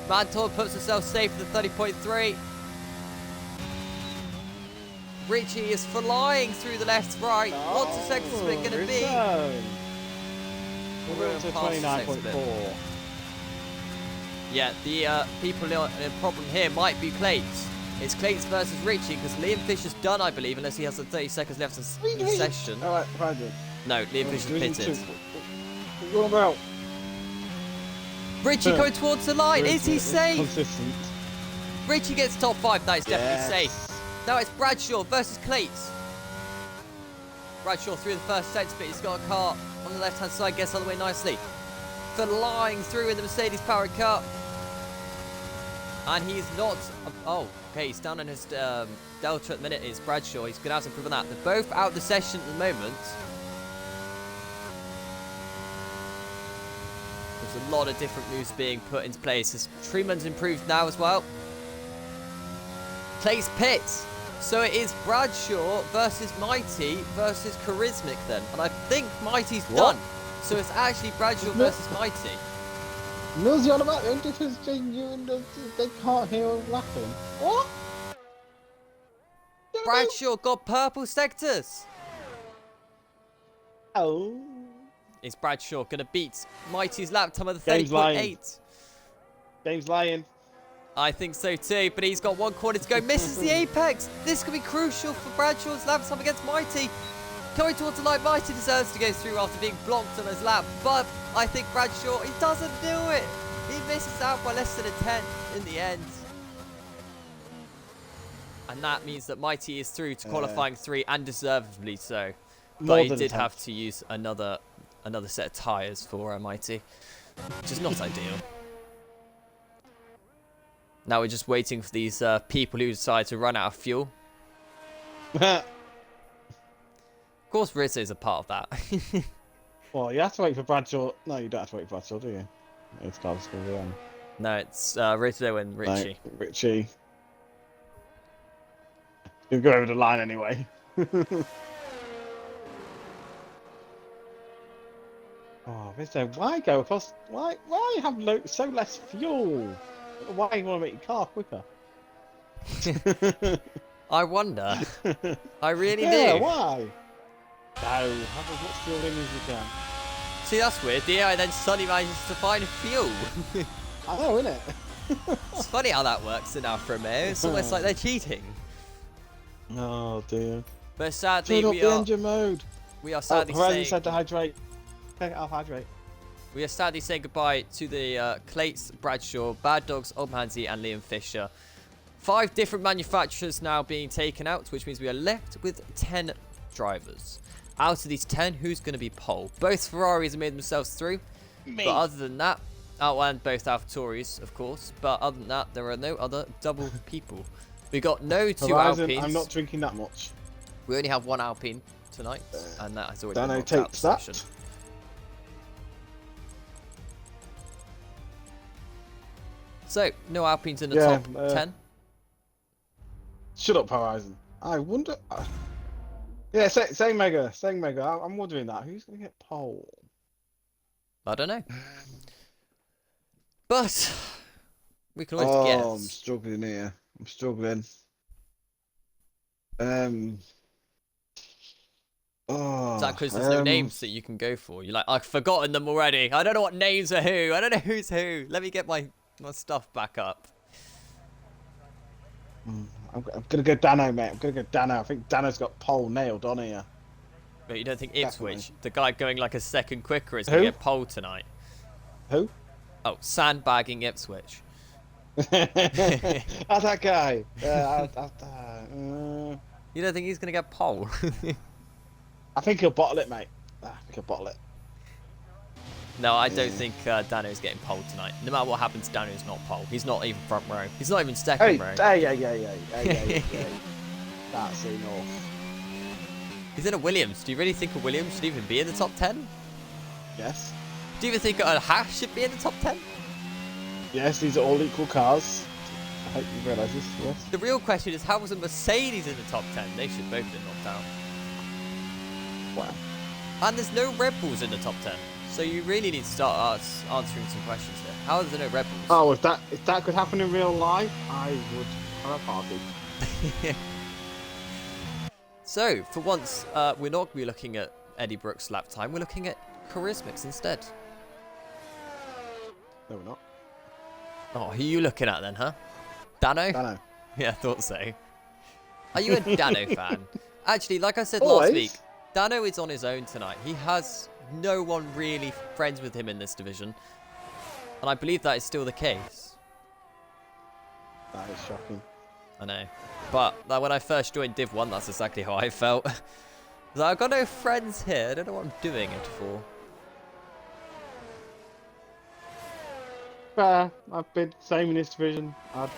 Mantor puts himself safe for the 30.3. Richie is flying through the left, right. What's the second split going to be? We're up to 29.4. Yeah, the people in a problem here might be Clates. It's Clates versus Richie because Liam Fisher's done, I believe, unless he has the 30 seconds left in the session. Alright, Horizon. No, Liam Fisher's pitted. What about? Richie going towards the line. Is he safe? Consistent. Richie gets top 5. That is definitely Yes. safe. Now it's Bradshaw versus Clates. Bradshaw through the first set split. He's got a car on the left-hand side. Gets all the way nicely. Flying through in the Mercedes-powered car. And he's not... Oh, okay. He's down on his Delta at the minute. It's Bradshaw. He's going to have to improve on that. They're both out of the session at the moment. There's a lot of different moves being put into place. As Treeman's improved now as well. Clay's Pits. So it is Bradshaw versus Mighty versus Charismatic then. And I think Mighty's done. So it's actually Bradshaw versus Mighty. Mills, you're on about the difference between you and they can't hear laughing. What? Bradshaw got purple sectors. Oh. Is Bradshaw going to beat Mighty's lap time of the Game's lying. 30.8? Game's lying. I think so too, but he's got 1 corner to go. Misses the apex. This could be crucial for Bradshaw's lap time against Mighty. Coming towards the line, Mighty deserves to go through after being blocked on his lap, but I think Bradshaw, he doesn't do it. He misses out by less than a 10 in the end. And that means that Mighty is through to qualifying 3, and deservedly so. But he did have to use another set of tyres for Mighty, which is not ideal. Now we're just waiting for these people who decide to run out of fuel. Of course, Rizzo's a part of that. Well, you have to wait for Bradshaw. No, you don't have to wait for Bradshaw, do you? It's Carlos Gordon. No, it's Rizzo and Richie. No, Richie. He'll go over the line anyway. Oh, Rizzo, why go across? Why have so less fuel? Why you want to make your car quicker? I wonder. I really do. Yeah, why? No, have as much fuel in as you can. See, that's weird. The AI then suddenly manages to find fuel. I know, innit? It's funny how that works in Alfa Romeo. It's almost like they're cheating. Oh dear. But sadly, Turn up the engine mode. We are sadly Horizon saying. said to hydrate. Take it off, hydrate. We are sadly saying goodbye to the Clates, Bradshaw, Bad Dogs, Obmanzi, and Liam Fisher. 5 different manufacturers now being taken out, which means we are left with 10 drivers. Out of these 10, who's going to be pole? Both Ferraris have made themselves through. Me. But other than that, and both AlphaTauris, of course. But other than that, there are no other double people. We got no 2 Horizon, Alpines. I'm not drinking that much. We only have 1 Alpine tonight, and that has already been Dano knocked out takes the that. session. So, no Alpines in the top 10. Shut up, Horizon. I wonder. Yeah, say Mega. I'm wondering that. Who's going to get pole? I don't know. But we can always I'm guess. struggling here. I'm struggling. Oh, Is that because there's no names that you can go for? You're like, I've forgotten them already. I don't know what names are who. I don't know who's who. Let me get my stuff back up. I'm going to go Dano, mate. I'm going to go Dano. I think Dano's got pole nailed on here. But you don't think Ipswich, Definitely. the guy going like a second quicker, is going to Who? get pole tonight? Who? Oh, sandbagging Ipswich. That guy. You don't think he's going to get pole? I think he'll bottle it, mate. I think he'll bottle it. No, I don't think Dano's getting pole tonight. No matter what happens, Dano's not pole. He's not even front row. He's not even second row. Hey. That's enough. He's in a Williams. Do you really think a Williams should even be in the top 10? Yes. Do you even think a Haas should be in the top 10? Yes, these are all equal cars. I hope you realise this, yes. The real question is, how was a Mercedes in the top 10? They should both have been knocked out. Wow. And there's no Red Bulls in the top 10. So you really need to start answering some questions here. How are there no Red Bulls? Oh, if that could happen in real life, I would have a party. So, for once, we're not going to be looking at Eddie Brooks' lap time. We're looking at Charisma's instead. No, we're not. Oh, who are you looking at then, huh? Dano? Dano. Yeah, I thought so. Are you a Dano fan? Actually, like I said Always. last week, Dano is on his own tonight. He has no one really friends with him in this division. And I believe that is still the case. That is shocking. I know. But like, when I first joined Div 1, that's exactly how I felt. Like, I've got no friends here. I don't know what I'm doing it for. Fair. I've been same in this division. I'd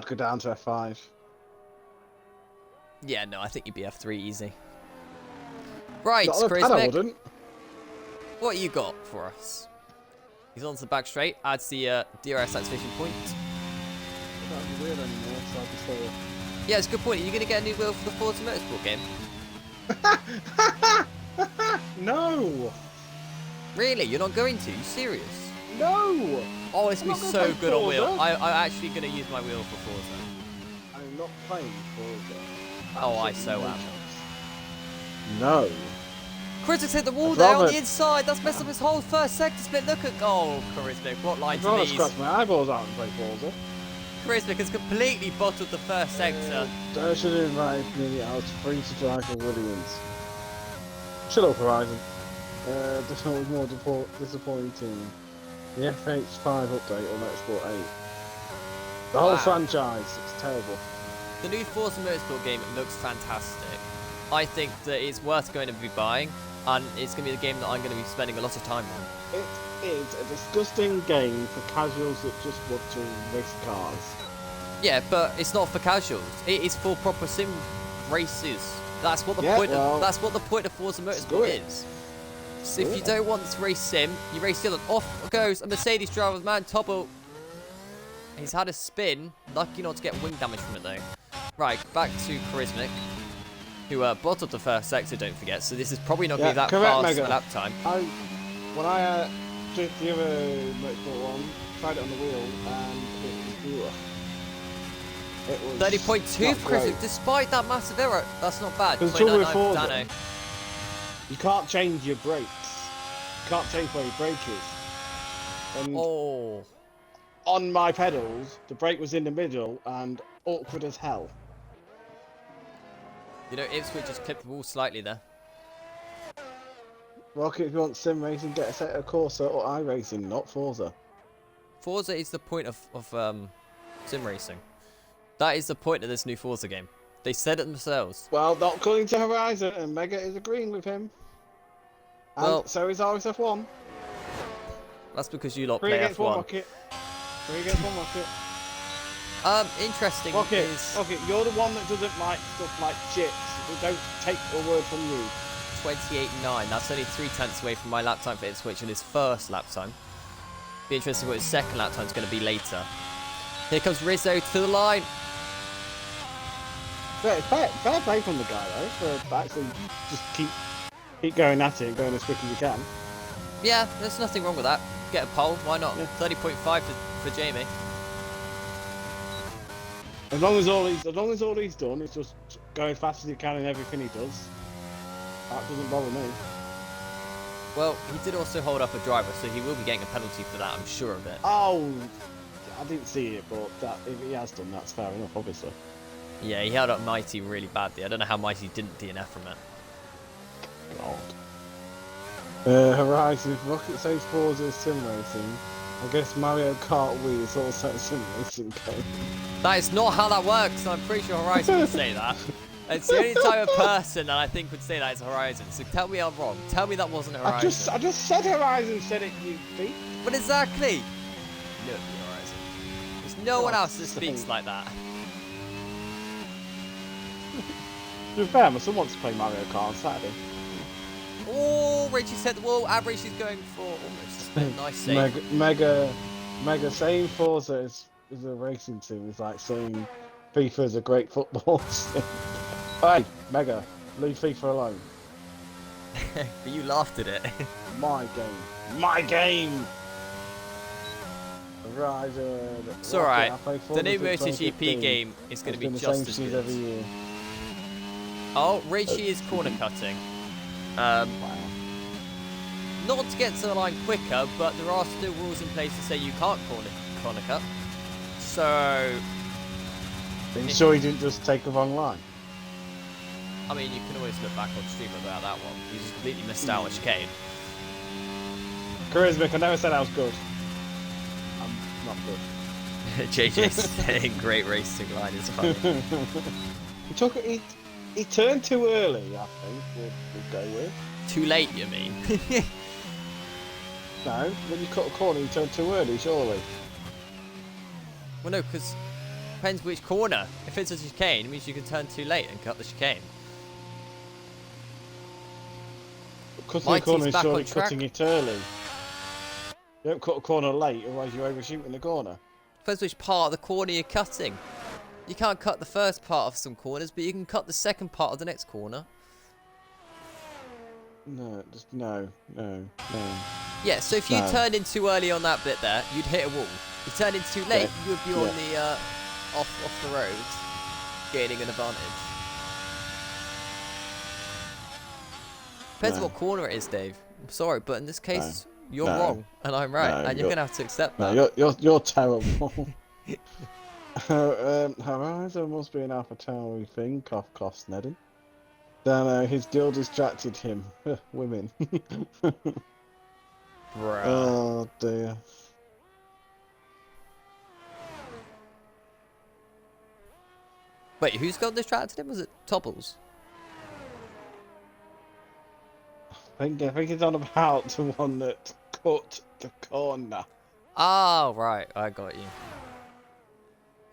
go down to F5. Yeah, no, I think you'd be F3 easy. Right, I Charismatic, wouldn't. what you got for us? He's on to the back straight, adds the DRS activation point. can't be weird anymore, so I'll just say Yeah, it's a good point. Are you going to get a new wheel for the Forza Motorsport game? No! Really? You're not going to? You serious? No! Oh, it's going to be I'm not so gonna good play on wheel. Forza. I'm actually going to use my wheel for Forza. I'm not playing Forza. Oh, I Absolutely so no am. chance. No. Charisma's hit the wall I'd there on rather- the inside. That's messed up his whole first sector split. Look at Charisma. What line I'd to rather these? scratch my eyeballs out and play Forza. Charisma has completely bottled the first sector. I should have invited me. I was free to drive for Williams. Shut up, Horizon. Definitely more disappointing. The FH5 update on Motorsport 8. The whole Wow. franchise, it's terrible. The new Forza Motorsport game looks fantastic. I think that it's worth going to be buying, and it's going to be the game that I'm going to be spending a lot of time on. It is a disgusting game for casuals that just want to race cars. Yeah, but it's not for casuals. It is for proper sim races. That's what the point. That's what the point of Forza Motorsport is. So if you don't want to race sim, you race the other. Off goes a Mercedes driver, man. Topple. He's had a spin. Lucky not to get wing damage from it though. Right, back to Charismic, who bottled the first sector. Don't forget. So this is probably not going to be that fast Mega. lap time. When I did the other Motorsport one, tried it on the wheel, and it was 30.2 for Charismic, despite that massive error. That's not bad. Because 29 for Dano. You can't change your brakes. You can't change where your brake is. And on my pedals, the brake was in the middle and awkward as hell. You know, Ipswich just clipped the wall slightly there. Rocket, if you want sim racing, get a set of Corsa or iRacing, not Forza. Forza is the point of sim racing. That is the point of this new Forza game. They said it themselves. Well, not according to Horizon, and Mega is agreeing with him. And well, so is RSF1. That's because you lot 3 play against F1. 1 Rocket. 3 against 1 Rocket. Interesting Rocket, is... Rocket, you're the one that doesn't like stuff like chips. We don't take a word from you. 28.9. That's only 3/10 away from my lap time for Ipswich and his first lap time. Be interesting what his second lap time is going to be later. Here comes Rizzo to the line. Fair play from the guy though, for actually just keep going at it, going as quick as you can. Yeah, there's nothing wrong with that. Get a pole, why not? Yeah. 30.5 for Jamie. As long as all he's done is just go as fast as he can in everything he does, that doesn't bother me. Well, he did also hold up a driver, so he will be getting a penalty for that, I'm sure of it. Oh, I didn't see it, but if he has done, that's fair enough, obviously. Yeah, he held up Mighty really badly. I don't know how Mighty didn't DNF from it. God. Horizon, if Rocket says Forza is sim racing, I guess Mario Kart Wii is also a sim racing game. That is not how that works, and I'm pretty sure Horizon would say that. It's the only type of person that I think would say that is Horizon. So tell me I'm wrong. Tell me that wasn't Horizon. I just said Horizon said it, you thief. But exactly. No, Horizon. There's no one else that speaks like that. To be fair, my son wants to play Mario Kart on Saturday. Oh, Richie's hit the wall. Average is going for almost a nice save. Mega saying Forza is a racing team is like saying FIFA is a great football team. Hey, Mega, leave FIFA alone. But you laughed at it. My game. My game! Horizon. It's alright. The new MotoGP game is going to be just as good. Every year. Oh, Richie is corner cutting. Not to get to the line quicker, but there are still rules in place to say you can't corner cut. So... Are you sure he didn't just take the wrong line? I mean, you can always look back on stream about that one. You just completely missed out on chicane. Charismatic, I never said I was good. I'm not good. JJ saying great racing line is funny. He turned too early, I think, we'll go with. Too late, you mean? No, when you cut a corner, you turn too early, surely. Well, no, because depends which corner. If it's a chicane, it means you can turn too late and cut the chicane. Cutting a corner is surely cutting it early. You don't cut a corner late, otherwise you're overshooting the corner. Depends which part of the corner you're cutting. You can't cut the first part of some corners, but you can cut the second part of the next corner. No, just no. Yeah, so if you turned in too early on that bit there, you'd hit a wall. If you turned in too late, you would be on the off the road, gaining an advantage. Depends what corner it is, Dave. I'm sorry, but in this case, you're wrong and I'm right, and you're gonna have to accept that. No, you're terrible. Horizon must be an Alpha Tower thing. Cough, cough, Sneddon. Then his girl distracted him. Women. Bruh. Oh dear. Wait, who's got distracted him? Was it Topples? I think it's on about the one that cut the corner. Oh, right. I got you.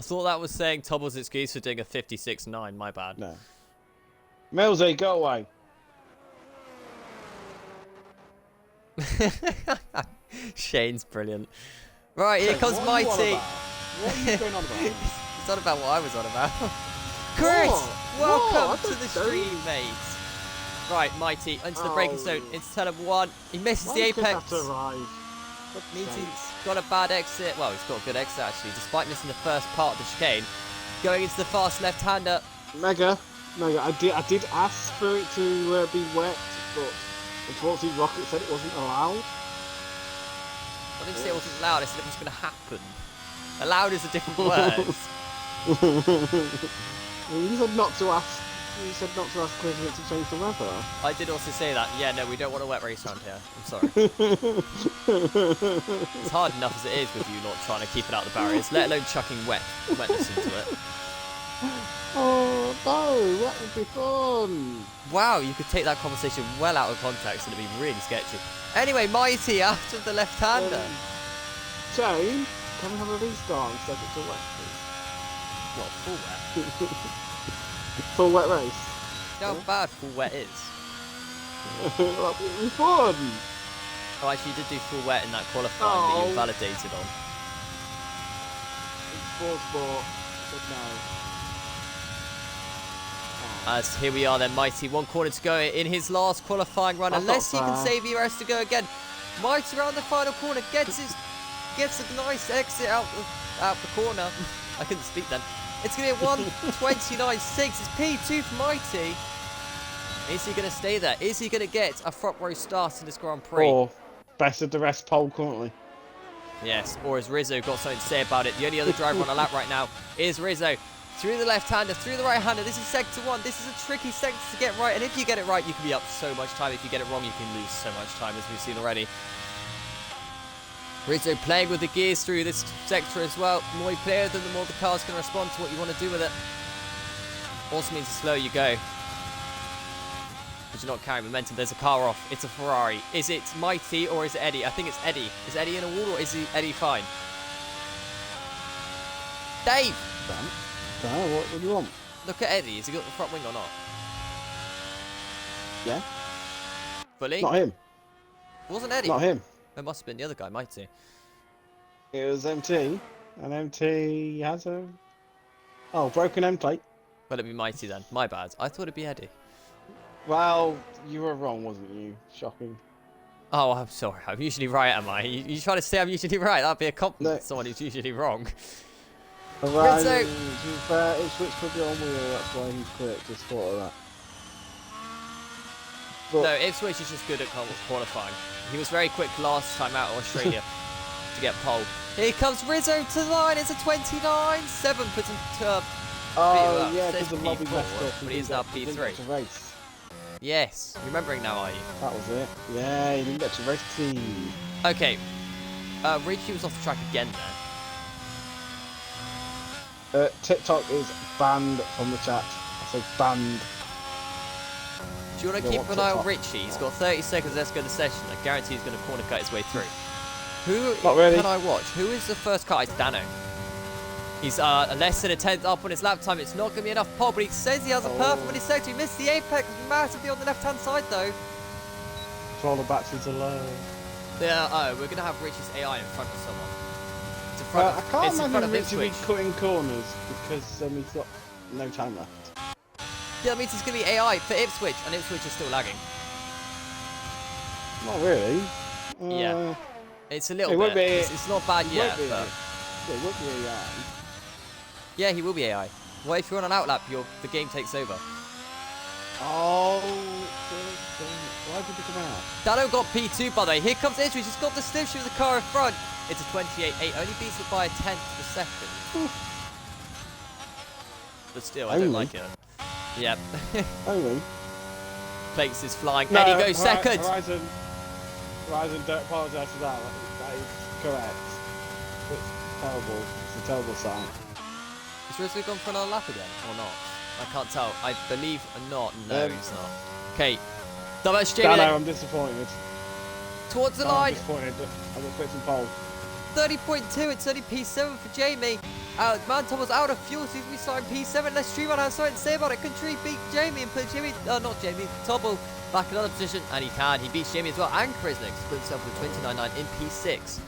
I thought that was saying Topples' excuse for doing a 56.9. My bad. No. Millsy, go away. Shane's brilliant. Right, here comes Mighty. What are you going on about? It's not about what I was on about. Chris, welcome to the stream, mate. Right, Mighty, into the breaking stone, into turn 1. He misses the apex. Means he's got a bad exit. Well, he's got a good exit actually, despite missing the first part of the chicane. Going into the fast left-hander. Mega, I did ask for it to be wet, but unfortunately Rocket said it wasn't allowed. I didn't say it wasn't allowed, I said it was going to happen. Allowed is a different word. You said not to ask. You said not to ask Quizlet to change the weather. I did also say that. Yeah, no, we don't want a wet race around here. I'm sorry. It's hard enough as it is with you not trying to keep it out of the barriers, let alone chucking wetness into it. Oh no, that would be fun. Wow, you could take that conversation well out of context and it'd be really sketchy. Anyway, Mighty after the left-hander. Jane, can we have a restart and set it to wet, please? What, full wet? Full wet race. You know how bad full wet is? That would be fun. Oh, actually, you did do full wet in that qualifying that you validated on. Sports sport, but no. As here we are then, Mighty, 1 corner to go in his last qualifying run. Unless he can save ERS to go again. Mighty around the final corner, gets a nice exit out the corner. I couldn't speak then. It's going to be a 1:29.6. It's P2 for Mighty. Is he going to stay there? Is he going to get a front row start in this Grand Prix? Or best of the rest pole currently. Yes, or has Rizzo got something to say about it? The only other driver on a lap right now is Rizzo. Through the left-hander, through the right-hander. This is sector 1. This is a tricky sector to get right. And if you get it right, you can be up so much time. If you get it wrong, you can lose so much time, as we've seen already. Rizzo playing with the gears through this sector as well. The more you play with them, the more the cars can respond to what you want to do with it. Also means the slower you go, because you're not carrying momentum. There's a car off. It's a Ferrari. Is it Mighty or is it Eddie? I think it's Eddie. Is Eddie in a wall or is Eddie fine? Dave! What do you want? Look at Eddie. Has he got the front wing or not? Yeah. Fully? Not him. It wasn't Eddie. Not him. It must have been the other guy, Mighty. It was MT, and MT has a broken end plate. Well, it'd be Mighty then. My bad. I thought it'd be Eddie. Well, you were wrong, wasn't you? Shocking. Oh, I'm sorry. I'm usually right, am I? You trying to say I'm usually right? That'd be a compliment to someone who's usually wrong. Right, Ipswich could be on wheel, that's why he's quick, just thought of that. But no, Ipswich is just good at qualifying. He was very quick last time out of Australia to get pole. Here comes Rizzo to the line. It's a 29.7. Puts him to because the lobby messed up. But he's now P3. Yes. Remembering now, are you? That was it. Yeah, he didn't get to race team. Okay. Richie was off the track again there. TikTok is banned from the chat. I say banned. Do you want to keep an eye on Richie? He's got 30 seconds left to go to the session. I guarantee he's going to corner cut his way through. Who can I watch? Who is the first car? It's Dano. He's less than a tenth up on his lap time. It's not going to be enough pole, but he says he has a perfect in his sector. He missed the apex massively on the left-hand side, though. Controller batteries are low. Yeah, we're going to have Richie's AI in front of someone to front. I can't It's in front imagine of Richie Ipswich. cutting corners because he's got no time left. Yeah, that means it's going to be AI for Ipswich, and Ipswich is still lagging. Not really. Yeah. It's a little it won't bit. be- It's not bad It yet, won't be. but Yeah, it won't be AI. yeah, he will be AI. Well, if you're on an outlap, the game takes over. Oh, why did he come out? Dano got P2, by the way. Here comes Ipswich. He's got the slipstream of the car in front. It's a 28.8. Only beats it by a tenth per second. But still, I don't Only? like it. Yep. Only. Plates is flying. No, Eddie goes second. Horizon, don't apologise for that. That is correct. It's terrible. It's a terrible sign. Is Rizzo gone for another lap again, or not? I can't tell. I believe not. No, he's not. Okay. Double Jamie. Dano, I'm disappointed. Towards the I'm line. disappointed. I'm expecting pole. 30.2. It's only P7 for Jamie. Manton was out of fuel, so he's restarting P7. Let's stream on has something to say about it. Can Tree beat Jamie and put Jamie, not Jamie, Tobble back in another position? And he can. He beats Jamie as well. And Krisnick split himself with 29.9 in P6.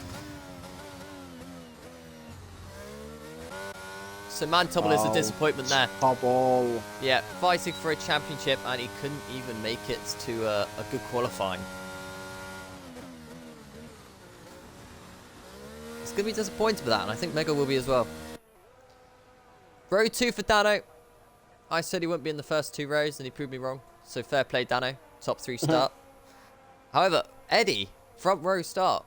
So Mantobble is a disappointment there. Tobble. Yeah, fighting for a championship, and he couldn't even make it to a good qualifying. It's going to be disappointed with that, and I think Mega will be as well. Row 2 for Dano. I said he wouldn't be in the first 2 rows, and he proved me wrong. So fair play, Dano. Top 3 start. However, Eddie, front row start.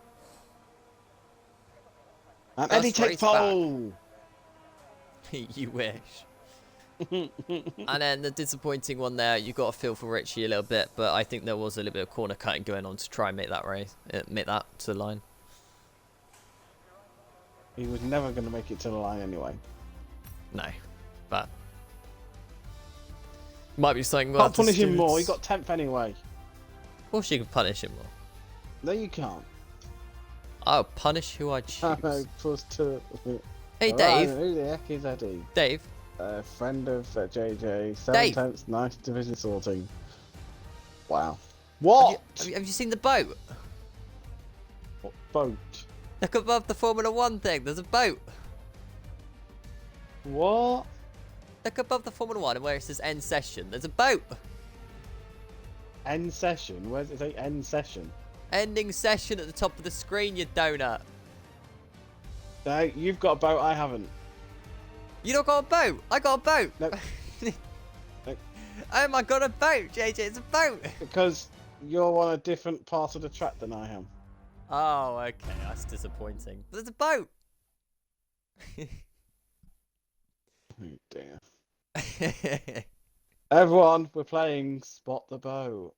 And First Eddie takes race back. pole. You wish. And then the disappointing one there, you got to feel for Richie a little bit, but I think there was a little bit of corner cutting going on to try and make that race, make that to the line. He was never going to make it to the line anyway. No, but might be something. Can't punish him more. He got 10th anyway. Or she could punish him more. No, you can't. I'll punish who I choose. Plus 2. Hey, Right, Dave. who the heck is Eddie? Dave. Friend of JJ. 7 Dave. tenths, nice division sorting. Wow. What? Have you seen the boat? What boat? Look above the Formula 1 thing. There's a boat. What? Look above the Formula 1 and where it says end session. There's a boat. End session? Where does it say end session? Ending session at the top of the screen, you donut. No, you've got a boat, I haven't. You not got a boat? I got a boat. No. No. Oh my god, a boat, JJ. It's a boat. Because you're on a different part of the track than I am. Oh, okay. That's disappointing. But there's a boat. Oh dear. Everyone, we're playing Spot the Boat.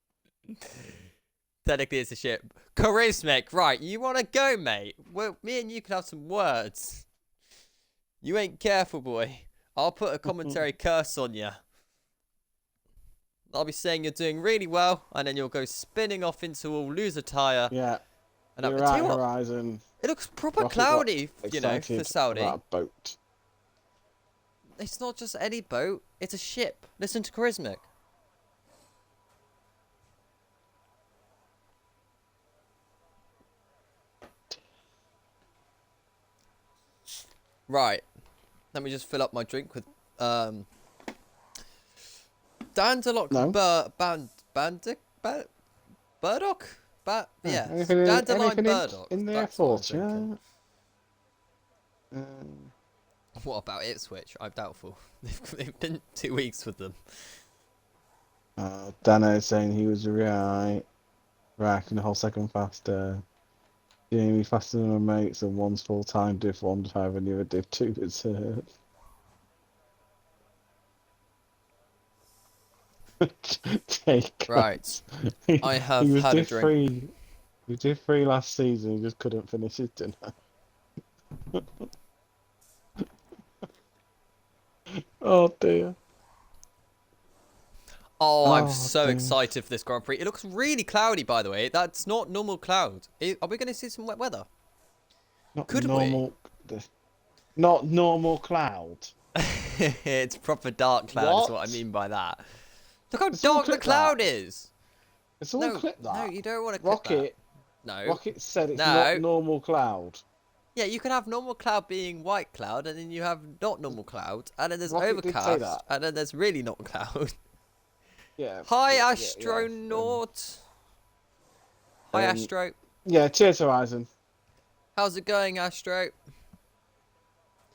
Technically, it's a ship. Charismatic. Right, you want to go, mate? Well, me and you can have some words. You ain't careful, boy. I'll put a commentary curse on you. I'll be saying you're doing really well, and then you'll go spinning off into all loser tire. Yeah. And You're tell right, you what, Horizon. it looks proper Rocket cloudy, got you know, for excited Saudi. about a boat. It's not just any boat, it's a ship. Listen to Charismatic. Right. Let me just fill up my drink with Dandelok No. Burdock? Yeah. Anything Dandelion in burdock. in the That's what I'm airport, yeah. thinking. What about Ipswich? I'm doubtful. They've been 2 weeks with them. Dano saying he was right. Racking the whole second faster. Jamie faster than my mates, and one's full time div 1 drive and the other div 2 reserve. Take Right. I have he was had a div drink. 3. He was div 3 last season, he just couldn't finish his dinner. Oh dear. Oh, I'm Oh, so dear. excited for this Grand Prix. It looks really cloudy, by the way. That's not normal cloud. Are we going to see some wet weather? Not Could we? normal, Not normal cloud. It's proper dark cloud is what I What? mean by that. Look how Let's all dark the clip cloud that. is. It's all No, clip that. no, you don't want to clip Rocket. that. No. Rocket said it's No. not normal cloud. Yeah, you can have normal cloud being white cloud, and then you have not normal cloud, and then there's Rocket did say overcast, that. and then there's really not cloud. Yeah. Hi, Yeah. Astronaut. Hi, Astro. Yeah. Cheers, Horizon. How's it going, Astro?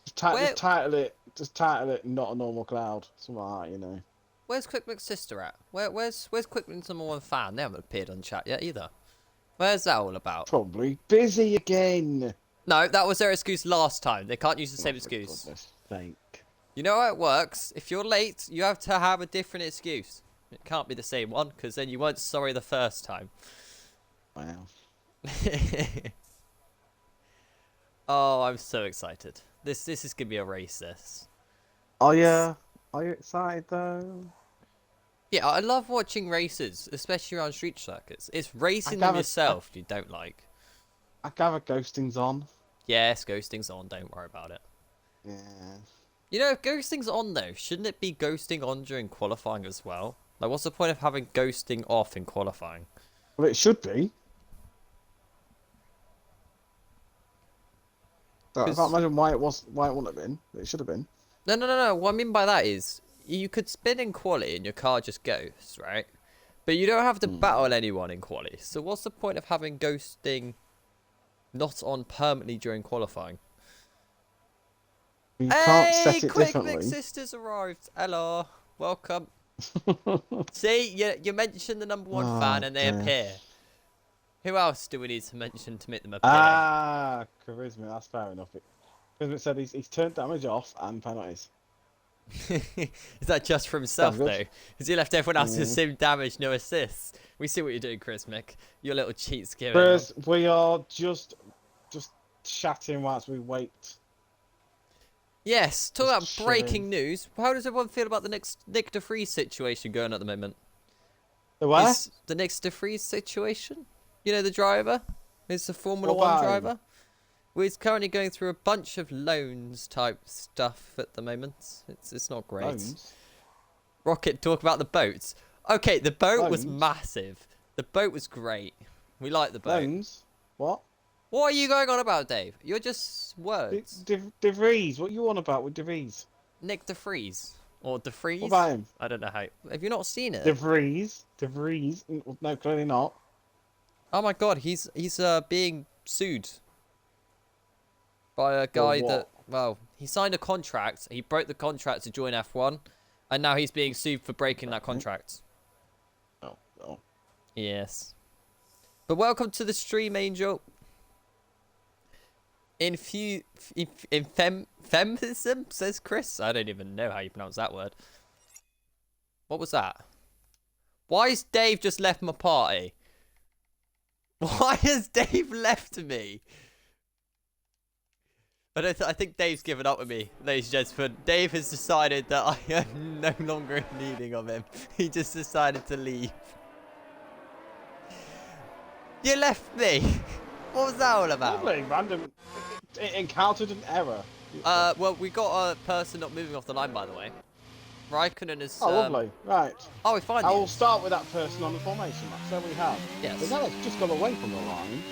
Just title it. Just title it. Not a normal cloud. Something like that, you know. Where's QuickMc's sister at? Where's QuickMc's #1 fan? They haven't appeared on chat yet either. Where's that all about? Probably busy again. No, that was their excuse last time. They can't use the same For excuse. goodness sake. You know how it works? If you're late, you have to have a different excuse. It can't be the same one, because then you weren't sorry the first time. Wow. Oh, I'm so excited. This is gonna be a race, this. Are you excited though? Yeah, I love watching races, especially around street circuits. It's racing them yourself you don't like. I gather ghosting's on. Yes, ghosting's on, don't worry about it. Yeah. You know, if ghosting's on though, shouldn't it be ghosting on during qualifying as well? Like, what's the point of having ghosting off in qualifying? Well, it should be. I can't imagine why it wouldn't have been. It should have been. No. What I mean by that is, you could spin in quali and your car just ghosts, right? But you don't have to battle anyone in quali. So what's the point of having ghosting not on permanently during qualifying? You can't set it Quick differently. Mix Sisters arrived. Hello, welcome. See, you mentioned the #1 fan and they appear. Who else do we need to mention to make them appear? Ah, charisma. That's fair enough. Charisma said he's turned damage off and penalties. Is that just for himself Sounds though? good. Because he left everyone else with the same damage, no assists. We see what you're doing, Chris Mick. Your little cheat skill. Chris, we are just chatting whilst we wait. Yes, talk about Just breaking news. How does everyone feel about the next Nick DeFries situation going at the moment? The what? Is the Nick DeFries situation? You know, the driver? He's the Formula What 1 about him? driver. Well, he's currently going through a bunch of loans type stuff at the moment. It's not great. Loans? Rocket, talk about the boats. Okay, the boat was Loans? massive. The boat was great. We like the boat. Loans? What? What are you going on about, Dave? You're just words. De Vries. What you on about with De Vries? Nick DeFries. Or DeFries? What about him? I don't know how. Have you not seen it? De Vries. No, clearly not. Oh my god, he's being sued by a guy that, well, he signed a contract, he broke the contract to join F1, and now he's being sued for breaking that contract. Oh. Yes. But welcome to the stream, Angel. Feminism, says Chris. I don't even know how you pronounce that word. What was that? Why has Dave just left my party? Why has Dave left me? I think Dave's given up with me, ladies and gentlemen. Dave has decided that I am no longer needing of him. He just decided to leave. You left me. What was that all about? Lovely, random. It encountered an error. Well, we got a person not moving off the line, by the way. Raikkonen is... Oh, lovely. Right. Oh, we find I you. will start with that person on the formation map. So we have. Yes. But now it's just got away from the line.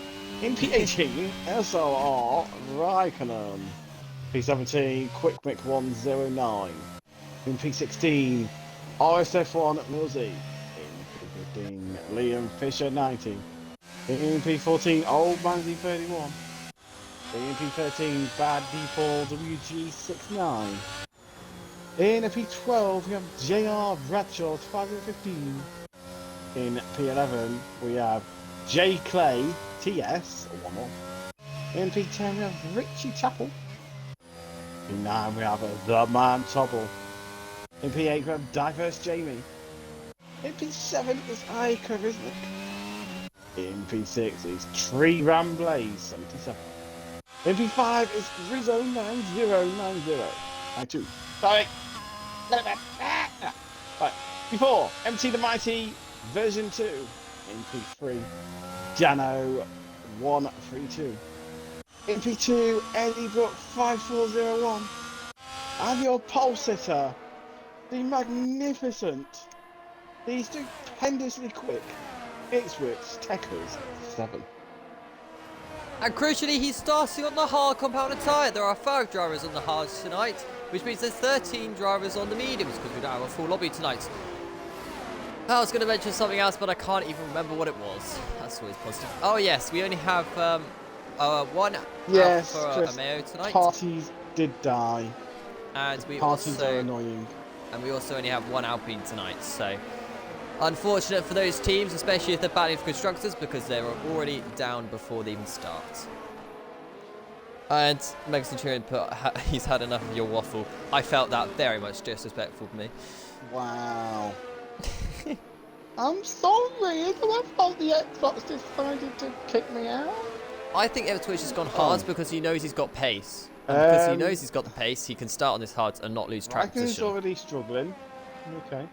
In P18, SLR Raikkonen. P17, Quick Mick 109. In P16, RSF1 Millsy. In P15, Liam Fisher 90. In P14, Old Manzy 31. In P13, Bad Default WG69. In P12, we have JR Bradshaw 515. In P11, we have J Clay TS, one more. In P10, we have Richie Chappell. In P9, we have The Man Topple. In P8, we have Diverse Jamie. In P7 is I Charismatic. In P6 is Tree Ram Blaze 77. In P5 is Rizzo 9090. I2. Sorry. Right. P4, MT the Mighty version 2. In P3, Jano 132. In P2, Eddie Brook 5401. And your pole sitter, the magnificent, the stupendously quick Ipswich Techers 7. And crucially, he's starting on the hard compound tyre. There are 5 drivers on the hards tonight, which means there's 13 drivers on the mediums because we don't have a full lobby tonight. I was going to mention something else, but I can't even remember what it was. That's always positive. Oh yes, we only have one out for a Mayo tonight. Parties did die. And we Parties also are annoying. And we also only have one Alpine tonight, so unfortunate for those teams, especially if they're battling for constructors, because they were already down before they even start. And Mega Centurion put, he's had enough of your waffle. I felt that very much disrespectful to me. Wow. I'm sorry, is it my fault the Xbox decided to kick me out? I think Twitch has gone hard because he knows he's got pace. And because he knows he's got the pace, he can start on this hard and not lose track Raikkonen's position. already struggling. Okay.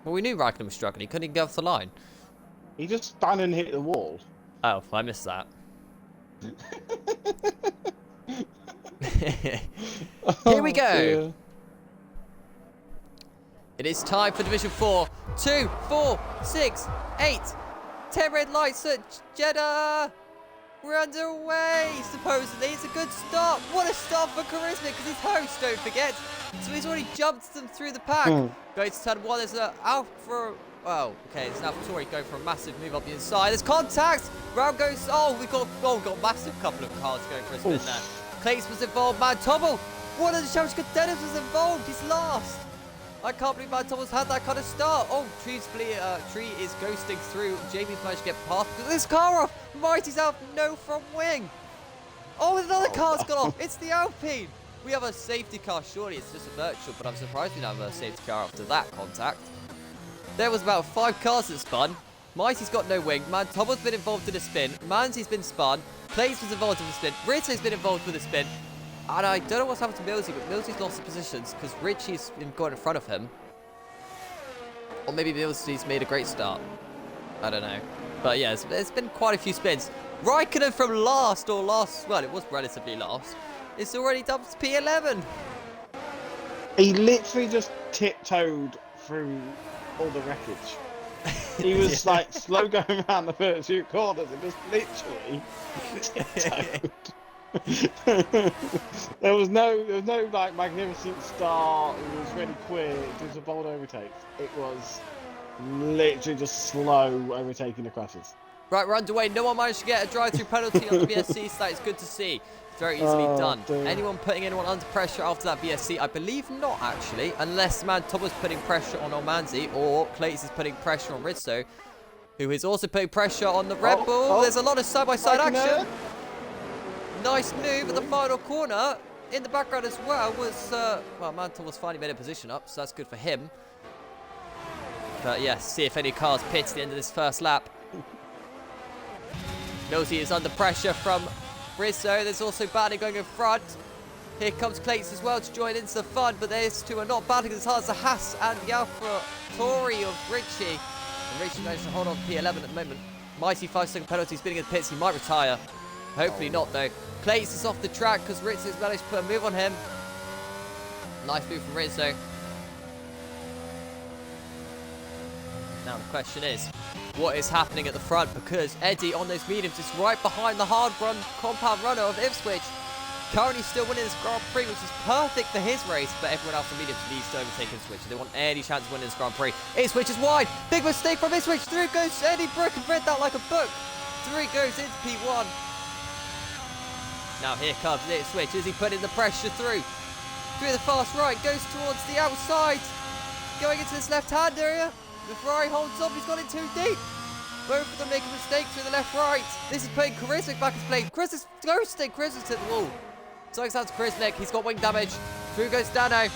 Well, we knew Raikkonen was struggling. He couldn't even get off the line. He just spun and hit the wall. Oh, I missed that. Here we go. Dear. It is time for Division 4. 2, 4, 6, 8. 10 red lights at Jeddah. We're underway, supposedly. It's a good start. What a start for Charisma, because he's host, don't forget. So he's already jumped them through the pack. Going to turn 1, there's an Alpha... Oh, okay, there's an AlphaTauri going for a massive move up the inside. There's contact. Round goes... Oh, we've got a massive couple of cars going for a spin there. Clates was involved. Man Tobble, one of the challenge contenders was involved. He's last. I can't believe Man Tobble's had that kind of start. Oh, Tree is ghosting through. Jamie's managed to get past this car off. Mighty's out, no front wing. Oh, another car's gone off. It's the Alpine. We have a safety car, surely it's just a virtual, but I'm surprised we don't have a safety car after that contact. There was about 5 cars that spun. Mighty's got no wing. Man Tobble's been involved in a spin. Manzy's been spun. Plays was involved in the spin. Rizzo's been involved with a spin. And I don't know what's happened to Millsy, but Millsy's lost the positions because Richie's gone in front of him. Or maybe Millsy's made a great start. I don't know. But yeah, there's been quite a few spins. Raikkonen from last, well, it was relatively last. It's already dumped P11. He literally just tiptoed through all the wreckage. He was like slow going around the first few corners and just literally tiptoed. there was no like magnificent start. It was really quick. It was a bold overtake. It was literally just slow overtaking the crashes. Right, we're underway. No one managed to get a drive-through penalty on the VSC, so that is good to see. It's very easily done. Dear. Anyone putting anyone under pressure after that VSC? I believe not, actually, unless Man Top was putting pressure on Omanzi or Clates is putting pressure on Rizzo, who is also putting pressure on the Red Bull. There's a lot of side-by-side action. Nice move at the final corner. In the background as well was, well, Mantle was finally made a position up, so that's good for him. But yeah, see if any cars pit at the end of this first lap. Nosy is under pressure from Rizzo. There's also Barney going in front. Here comes Clates as well to join into the fun, but these two are not battling as hard as the Haas and the AlphaTauri of Richie. And Richie managed to hold on P11 at the moment. Mighty 5-second penalty spinning in the pits. He might retire. Hopefully not, though. Clates is off the track because Rizzo's managed to put a move on him. Nice move from Rizzo. Now the question is, what is happening at the front? Because Eddie on those mediums is right behind the hard run compound runner of Ipswich. Currently still winning this Grand Prix, which is perfect for his race, but everyone else on mediums needs to overtake Ipswich. They want any chance of winning this Grand Prix. Ipswich is wide. Big mistake from Ipswich. Through goes Eddie Brooke and read that like a book. Through goes into P1. Now here comes Ipswich. Is he putting the pressure through? Through the fast right. Goes towards the outside. Going into this left-hand area. The Ferrari holds up. He's got it too deep. Both of them make a mistake through the left-right. This is putting Charismic back into play. Chris is ghosting. Charismic's hit the wall. So it's out to Charismic. He's got wing damage. Through goes Dano.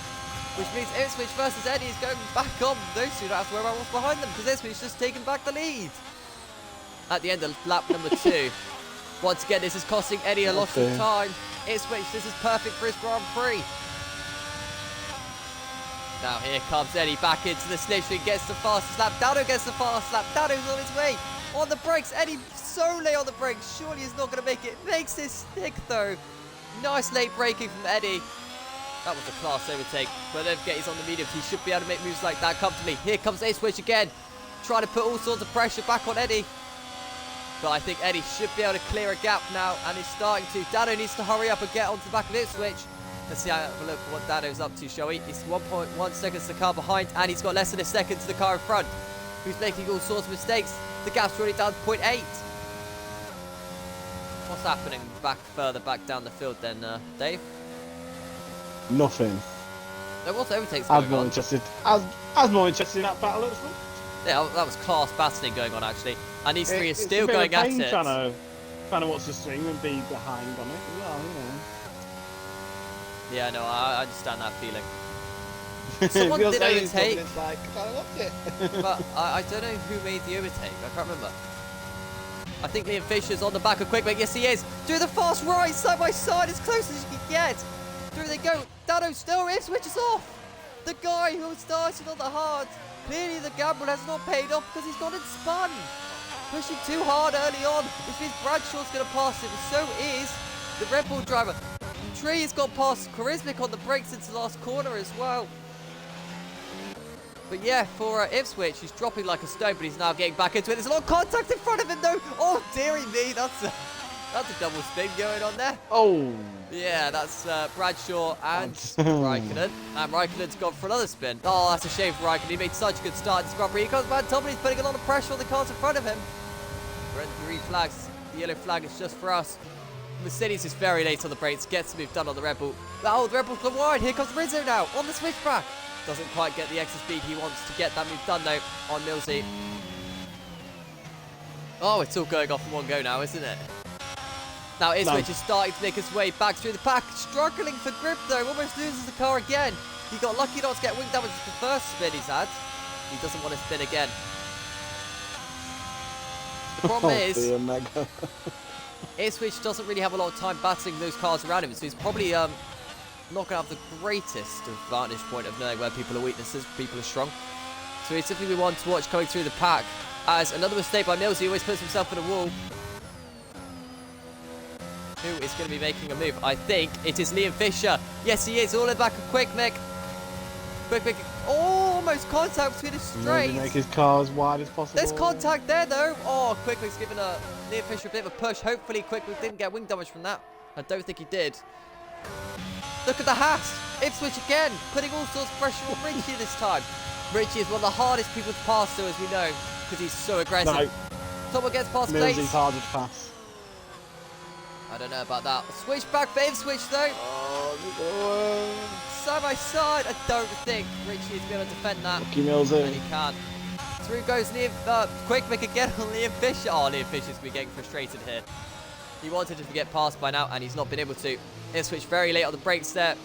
Which means Ipswich versus Eddie is going back on. Those two don't have to worry about what's behind them because Ipswich just taking back the lead. At the end of lap number 2. Once again, this is costing Eddie a lot of time. Ipswich, this is perfect for his Grand Prix. Now here comes Eddie back into the slipstream, gets the fastest lap. Dano gets the fastest lap. Dano's on his way. On the brakes, Eddie so late on the brakes. Surely he's not going to make it. Makes his stick though. Nice late braking from Eddie. That was a class overtake. But don't forget he's on the mediums. He should be able to make moves like that comfortably. Here comes Ipswich again. Trying to put all sorts of pressure back on Eddie. But I think Eddie should be able to clear a gap now, and he's starting to. Dado needs to hurry up and get onto the back of Ipswich. Let's see, have a look at what Dado's up to, shall we? He's 1.1 seconds to the car behind, and he's got less than a second to the car in front, who's making all sorts of mistakes. The gap's already down to 0.8. What's happening further back down the field then, Dave? Nothing. There was overtakes I going was more on. interested. I was more interested in that battle at school. Yeah, that was class battling going on, actually. And these three are It's still a bit going of a at pain it. trying to watch the stream and be behind on it as well, Yeah, no, I understand that feeling. you know. Someone Feels did like it's overtake. It's like, I watch it. But I don't know who made the overtake. I can't remember. I think Liam Fisher's on the back of Quickmake. Yes, he is. Do the fast right, side by side, as close as you can get. Through they go. Dado still is, switches off. The guy who started on the hard. Clearly the gamble has not paid off because he's gone and spun. Pushing too hard early on, which means Bradshaw's going to pass him. So is the Red Bull driver. Tree has got past Charismic on the brakes into the last corner as well. But yeah, for Ipswich, he's dropping like a stone, but he's now getting back into it. There's a lot of contact in front of him, though. Oh, dearie me, that's a double spin going on there. Oh. Yeah, that's Bradshaw and Raikkonen. And Raikkonen's gone for another spin. Oh, that's a shame for Raikkonen. He made such a good start in this Grand Prix. Here comes Van Tomlin. He's putting a lot of pressure on the cars in front of him. Red and green flags. The yellow flag is just for us. Mercedes is very late on the brakes. Gets the move done on the Red Bull. Oh, the Red Bull's gone wide. Here comes Rizzo now on the switchback. Doesn't quite get the extra speed he wants to get that move done, though, on Millsy. Oh, it's all going off in one go now, isn't it? Now, Ipswich is starting to make his way back through the pack. Struggling for grip, though. Almost loses the car again. He got lucky not to get wing damage with the first spin he's had. He doesn't want to spin again. The problem is, Ipswich doesn't really have a lot of time battling those cars around him, so he's probably not going to have the greatest vantage point of knowing where people are weaknesses, people are strong. So he's definitely one to watch coming through the pack. As another mistake by Mills, he always puts himself in a wall. Who is going to be making a move? I think it is Liam Fisher. Yes, he is. All in the back of Quickmake. Quickmake. Oh, almost contact between the straight. Make his car as wide as possible. There's contact there, though. Oh, Quickmake's given Liam Fisher a bit of a push. Hopefully, Quickmake didn't get wing damage from that. I don't think he did. Look at the Haas. Ipswich again, putting all sorts of pressure on Richie this time. Richie is one of the hardest people to pass to, as we know, because he's so aggressive. No. Someone gets past Millsy's Bates. harder to pass. I don't know about that. Switch back for Ipswich, though. Side by side. I don't think Richie is going to defend that. Lucky Millsy. And he can't. Through goes Liam, Quickmake again on Liam Fisher. Oh, Liam Fisher's going to be getting frustrated here. He wanted to get past by now, and he's not been able to. Ipswich very late on the brakes there.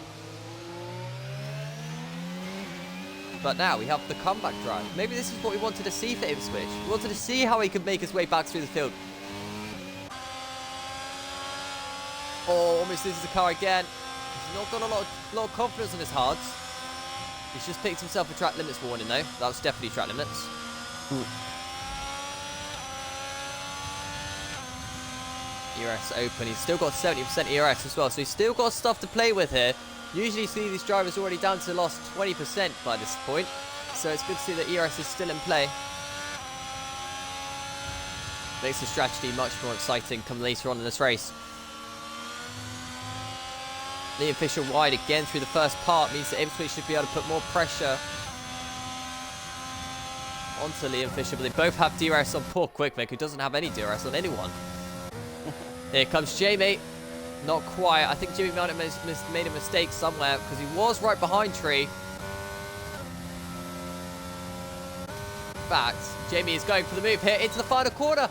But now we have the comeback drive. Maybe this is what we wanted to see for Ipswich. We wanted to see how he could make his way back through the field. Oh, almost loses the car again. He's not got a lot of confidence on his hards. He's just picked himself a track limits warning, though. That was definitely track limits. ERS open. He's still got 70% ERS as well, so he's still got stuff to play with here. Usually see these drivers already down to the last 20% by this point, so it's good to see that ERS is still in play. Makes the strategy much more exciting come later on in this race. Liam Fisher wide again through the first part means that Ipswich should be able to put more pressure onto Liam Fisher, but they both have DRS on poor Quickmake, who doesn't have any DRS on anyone. Here comes Jamie. Not quite. I think Jamie might have made a mistake somewhere because he was right behind Tree. In fact, Jamie is going for the move here into the final corner.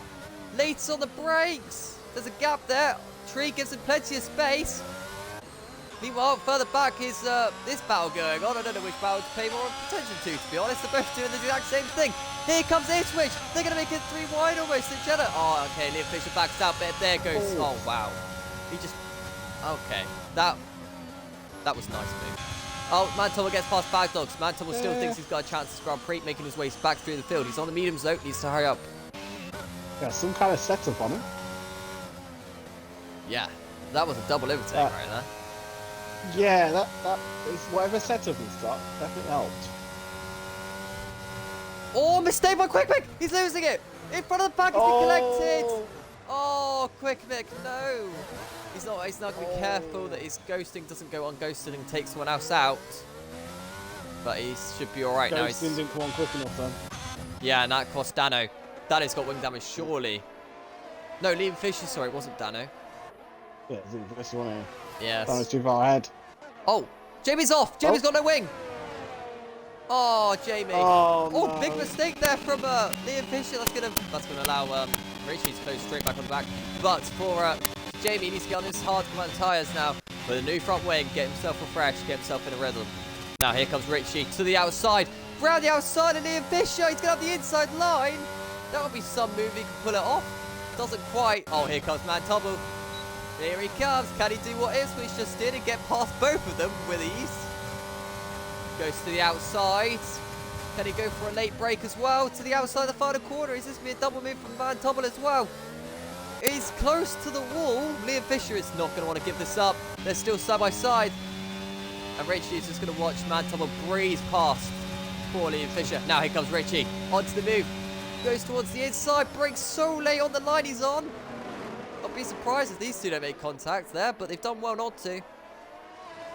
Late on the brakes. There's a gap there. Tree gives him plenty of space. Meanwhile, further back is this battle going on. I don't know which battle to pay more attention to be honest. They're both doing the exact same thing. Here comes Ipswich. They're going to make it 3 wide almost. Oh, okay. Liam Fisher backs out, but there goes. Oh, wow. He just. Okay. That was a nice move. Oh, Mantola gets past Bagdogs. Mantola still thinks he's got a chance to Grand Prix, making his way back through the field. He's on the medium zone. Needs to hurry up. Yeah, some kind of setup on him. Yeah. That was a double overtake right there. Yeah, that is whatever setup he's got definitely helped. Oh, mistake by Quickmake! He's losing it! In front of the pack has been collected. Oh, Quick Mick, no. He's not going to be careful that his ghosting doesn't go on ghosted and take someone else out. But he should be all right now. Ghosting didn't come on quick enough then. Yeah, and that cost Dano. Dano's got wing damage, surely. No, Liam Fisher, sorry, it wasn't Dano. Yeah, this one here. Yes. Dano's too far ahead. Oh, Jamie's off. Jamie's got no wing. Oh, Jamie. Oh, no. Big mistake there from Liam Fisher. That's gonna allow Richie to go straight back on the back. But for Jamie, he needs to get on his hard command tyres now with a new front wing, get himself refreshed, get himself in a rhythm. Now here comes Richie to the outside. Round the outside of Liam Fisher. He's gonna have the inside line. That would be some move he can pull it off. Doesn't quite. Oh, here comes Mantobble. Here he comes. Can he do what Ipswich just did and get past both of them with ease? Goes to the outside. Can he go for a late break as well? To the outside of the final corner. Is this going to be a double move from Mantobble as well? He's close to the wall. Liam Fisher is not going to want to give this up. They're still side by side. And Richie is just going to watch Mantobble breeze past poor Liam Fisher. Now here comes Richie. Onto the move. Goes towards the inside. Breaks so late on the line he's on. I'll be surprised if these two don't make contact there, but they've done well not to.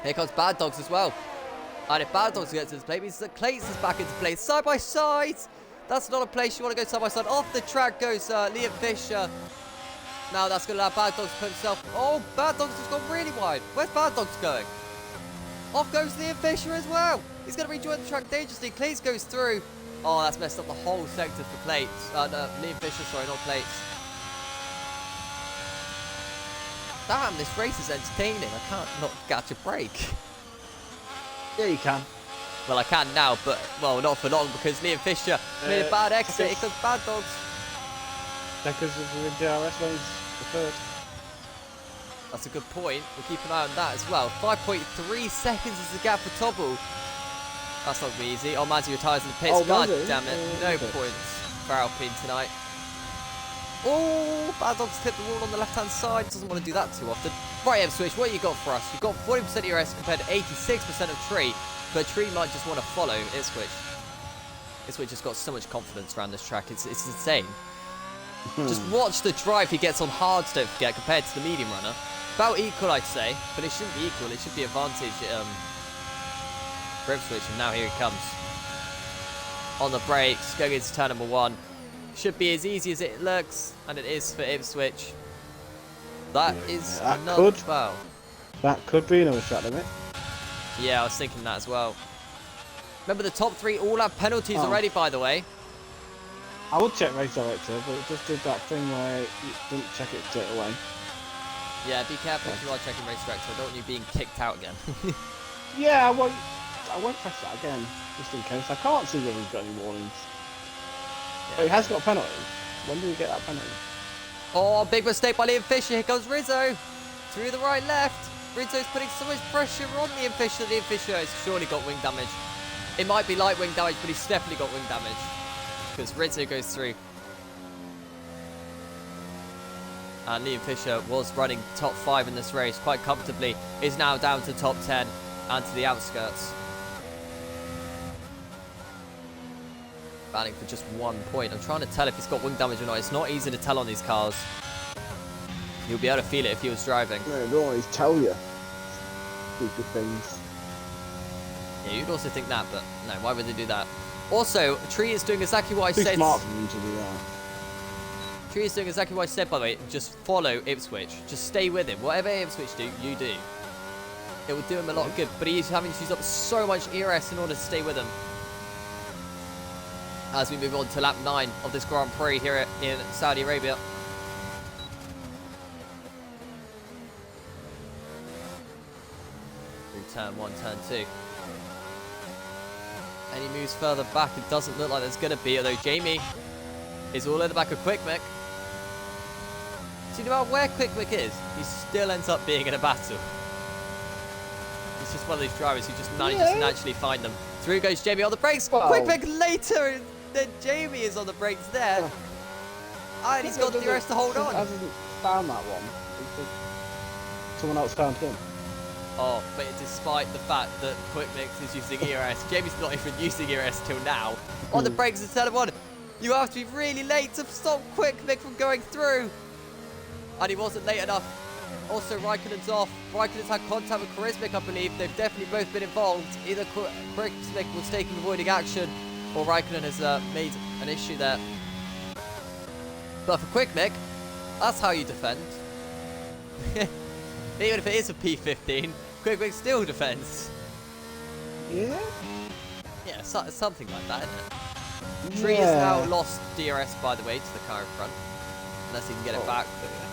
Here comes Bad Dogs as well. And if Bad Dogs gets into play, it means that Clayton is back into play. Side by side. That's not a place you want to go side by side. Off the track goes Liam Fisher. Now that's going to allow Bad Dogs to put himself. Oh, Bad Dogs has gone really wide. Where's Bad Dogs going? Off goes Liam Fisher as well. He's going to rejoin the track dangerously. Clates goes through. Oh, that's messed up the whole sector for Clates. No, Liam Fisher, sorry, not Clates. Damn, this race is entertaining. I can't not catch a break. Yeah, you can. Well, I can now, but, well, not for long because Liam Fisher made a bad exit. Here comes Bad Dogs. Because of the DRS lanes, the third. That's a good point. We'll keep an eye on that as well. 5.3 seconds is the gap for Tobble. That's not going to be easy. Oh, Mazzy retires in the pits. Oh, God Mazzy? damn it. No points for Alpine tonight. Oh, Bad Dogs tipped the wall on the left-hand side. Doesn't want to do that too often. Right, Ipswich, what you got for us? You've got 40% ERS compared to 86% of Tree. But Tree might just want to follow Ipswich. Ipswich has got so much confidence around this track. It's insane. Just watch the drive he gets on hards, don't forget, compared to the medium runner. About equal, I'd say. But it shouldn't be equal. It should be advantage for Ipswich. And now here he comes. On the brakes, going into turn number 1. Should be as easy as it looks, and it is for Ipswich. That is another foul. That could be another track limit. Yeah, I was thinking that as well. Remember, the top 3 all have penalties already, by the way. I would check race director, but it just did that thing where you didn't check it straight away. Yeah, be careful if you are checking race director. I don't want you being kicked out again. Yeah, I won't press that again, just in case. I can't see whether he's got any warnings. But he has got a penalty. When do we get that penalty? Oh, big mistake by Liam Fisher. Here goes Rizzo. Through the right, left. Rizzo's putting so much pressure on Liam Fisher. Liam Fisher has surely got wing damage. It might be light wing damage, but he's definitely got wing damage. Because Rizzo goes through. And Liam Fisher was running top 5 in this race quite comfortably. Is now down to top 10 and to the outskirts. Batting for just 1 point. I'm trying to tell if he's got wing damage or not. It's not easy to tell on these cars. You'll be able to feel it if he was driving. No, they don't always tell you stupid things. Yeah, you'd also think that, but no, why would they do that? Also, Tree is doing exactly what I Too said. smart for them to do that. Tree is doing exactly what I said, by the way. Just follow Ipswich. Just stay with him. Whatever Ipswich do, you do. It will do him a lot of good, but he's having to use up so much ERS in order to stay with him. As we move on to lap 9 of this Grand Prix here in Saudi Arabia. Through turn 1, turn 2. Any moves further back, it doesn't look like there's going to be, although Jamie is all in the back of Quick Mick. Do you know where Quick Mick is? He still ends up being in a battle. He's just one of these drivers who just manages to naturally find them. Through goes Jamie on the brakes. Wow. Quick Mick later than Jamie is on the brakes there. And he's got the rest to hold on. Hasn't found that one. Someone else found him. Oh, but despite the fact that Quick Mix is using ERS, Jamie's not even using ERS till now. On the brakes instead of one. You have to be really late to stop Quick Mick from going through. And he wasn't late enough. Also, Raikkonen's off. Raikkonen's had contact with Charismic, I believe. They've definitely both been involved. Either Charismic was taking avoiding action, or Raikkonen has made an issue there. But for Quick Mick, that's how you defend. Even if it is a P15, Quick Mick still defends. Yeah? Yeah, something like that, isn't it? Tree has now lost DRS, by the way, to the car in front. Unless he can get it back. But yeah.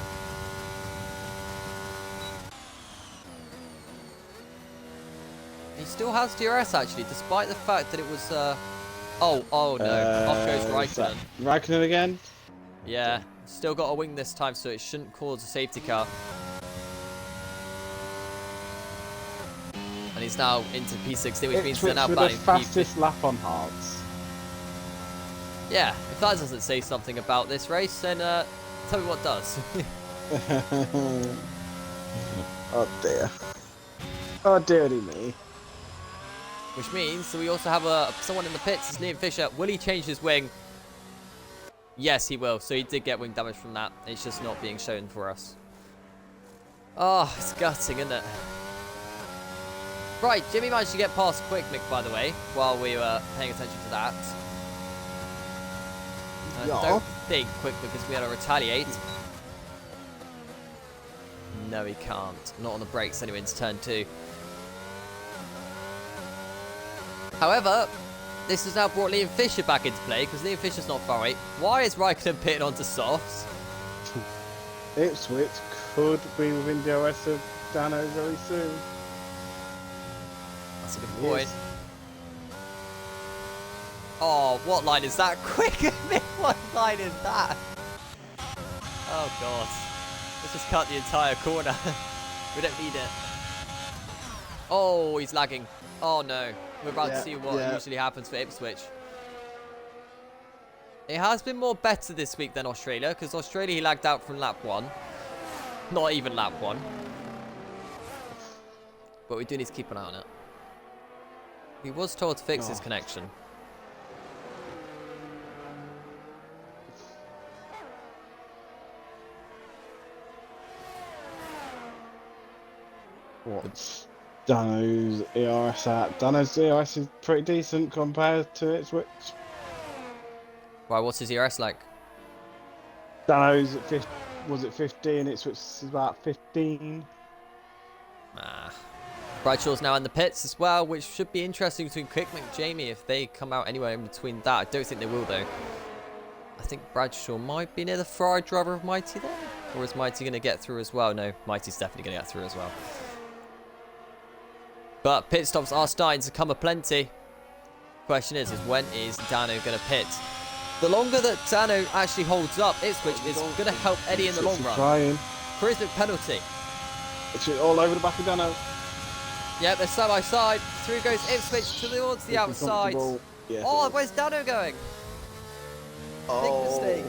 He still has DRS, actually, despite the fact that it was... Oh no. Off goes Raikkonen. Raikkonen again? Yeah. Still got a wing this time, so it shouldn't cause a safety car. And he's now into P16, which means they're now banning the fastest lap on hards. Yeah, if that doesn't say something about this race, then tell me what does. Oh dear. Oh dearie me. Which means that we also have someone in the pits, is Liam Fisher. Will he change his wing? Yes, he will. So he did get wing damage from that. It's just not being shown for us. Oh, it's gutting, isn't it? Right, Jimmy managed to get past Quick Mick, by the way, while we were paying attention to that. I don't think Quick Mick is going to be able to retaliate. No, he can't. Not on the brakes anyway into turn 2. However, this has now brought Liam Fisher back into play, because Liam Fisher's not far away. Why is Raikkonen pitting onto softs? Ipswich could be within DRS of Dano very soon. That's a good point. Oh, what line is that? Quick Mick, what line is that? Oh, God. Let's just cut the entire corner. We don't need it. Oh, he's lagging. Oh, no. We're about to see what usually happens for Ipswich. It has been more better this week than Australia, because Australia he lagged out from lap 1. Not even lap 1. But we do need to keep an eye on it. He was told to fix his connection. What's Dano's ERS at? Dano's ERS is pretty decent compared to Ipswich. Why, what's his ERS like? Dano's at 50, was it 15? Ipswich is about 15. Bradshaw's now in the pits as well, which should be interesting between Quick Mick and Jamie if they come out anywhere in between that. I don't think they will, though. I think Bradshaw might be near the Ferrari driver of Mighty there. Or is Mighty going to get through as well? No, Mighty's definitely going to get through as well. But pit stops are starting to come aplenty. Question is when is Dano going to pit? The longer that Dano actually holds up, Ipswich is going to help Eddie in the long run. Charismic penalty. It's all over the back of Dano. Yep, they're side by side. Through goes Ipswich towards the outside. Yes, oh, where's Dano going? Big mistake.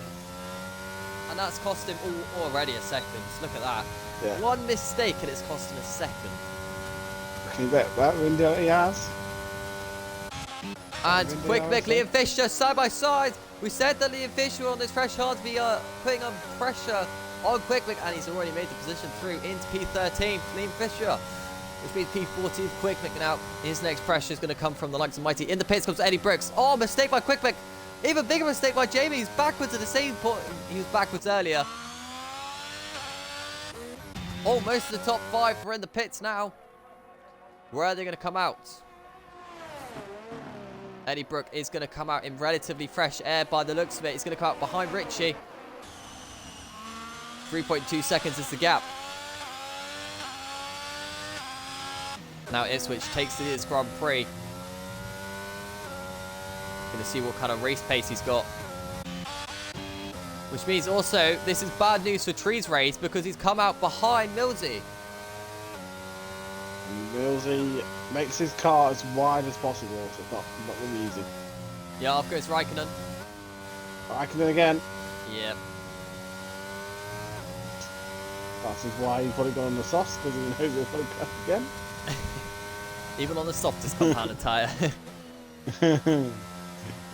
And that's cost him already a second. Look at that. Yeah. One mistake and it's cost him a second. Can you bet that window he has? And Quick Mick, Liam Fisher side by side. We said that Liam Fisher on this fresh hard to be putting on pressure on Quick Mick, and he's already made the position through into P13. Liam Fisher, which means P14 Quick Mick now. His next pressure is going to come from the likes of Mighty. In the pits comes Eddie Brooks. Oh, mistake by Quick Mick. Even bigger mistake by Jamie. He's backwards at the same point. He was backwards earlier. Oh, most of the top 5 are in the pits now. Where are they going to come out? Eddie Brooke is going to come out in relatively fresh air by the looks of it. He's going to come out behind Richie. 3.2 seconds is the gap. Now Ipswich takes this Grand Prix. Going to see what kind of race pace he's got. Which means also, this is bad news for Tree's race because he's come out behind Millsy. Millsy makes his car as wide as possible, so it's not really easy. Yeah, off goes Raikkonen. Raikkonen again. Yep. That's why he's probably gone on the softs, because he knows he'll probably go again. Even on the softest compounded tyre.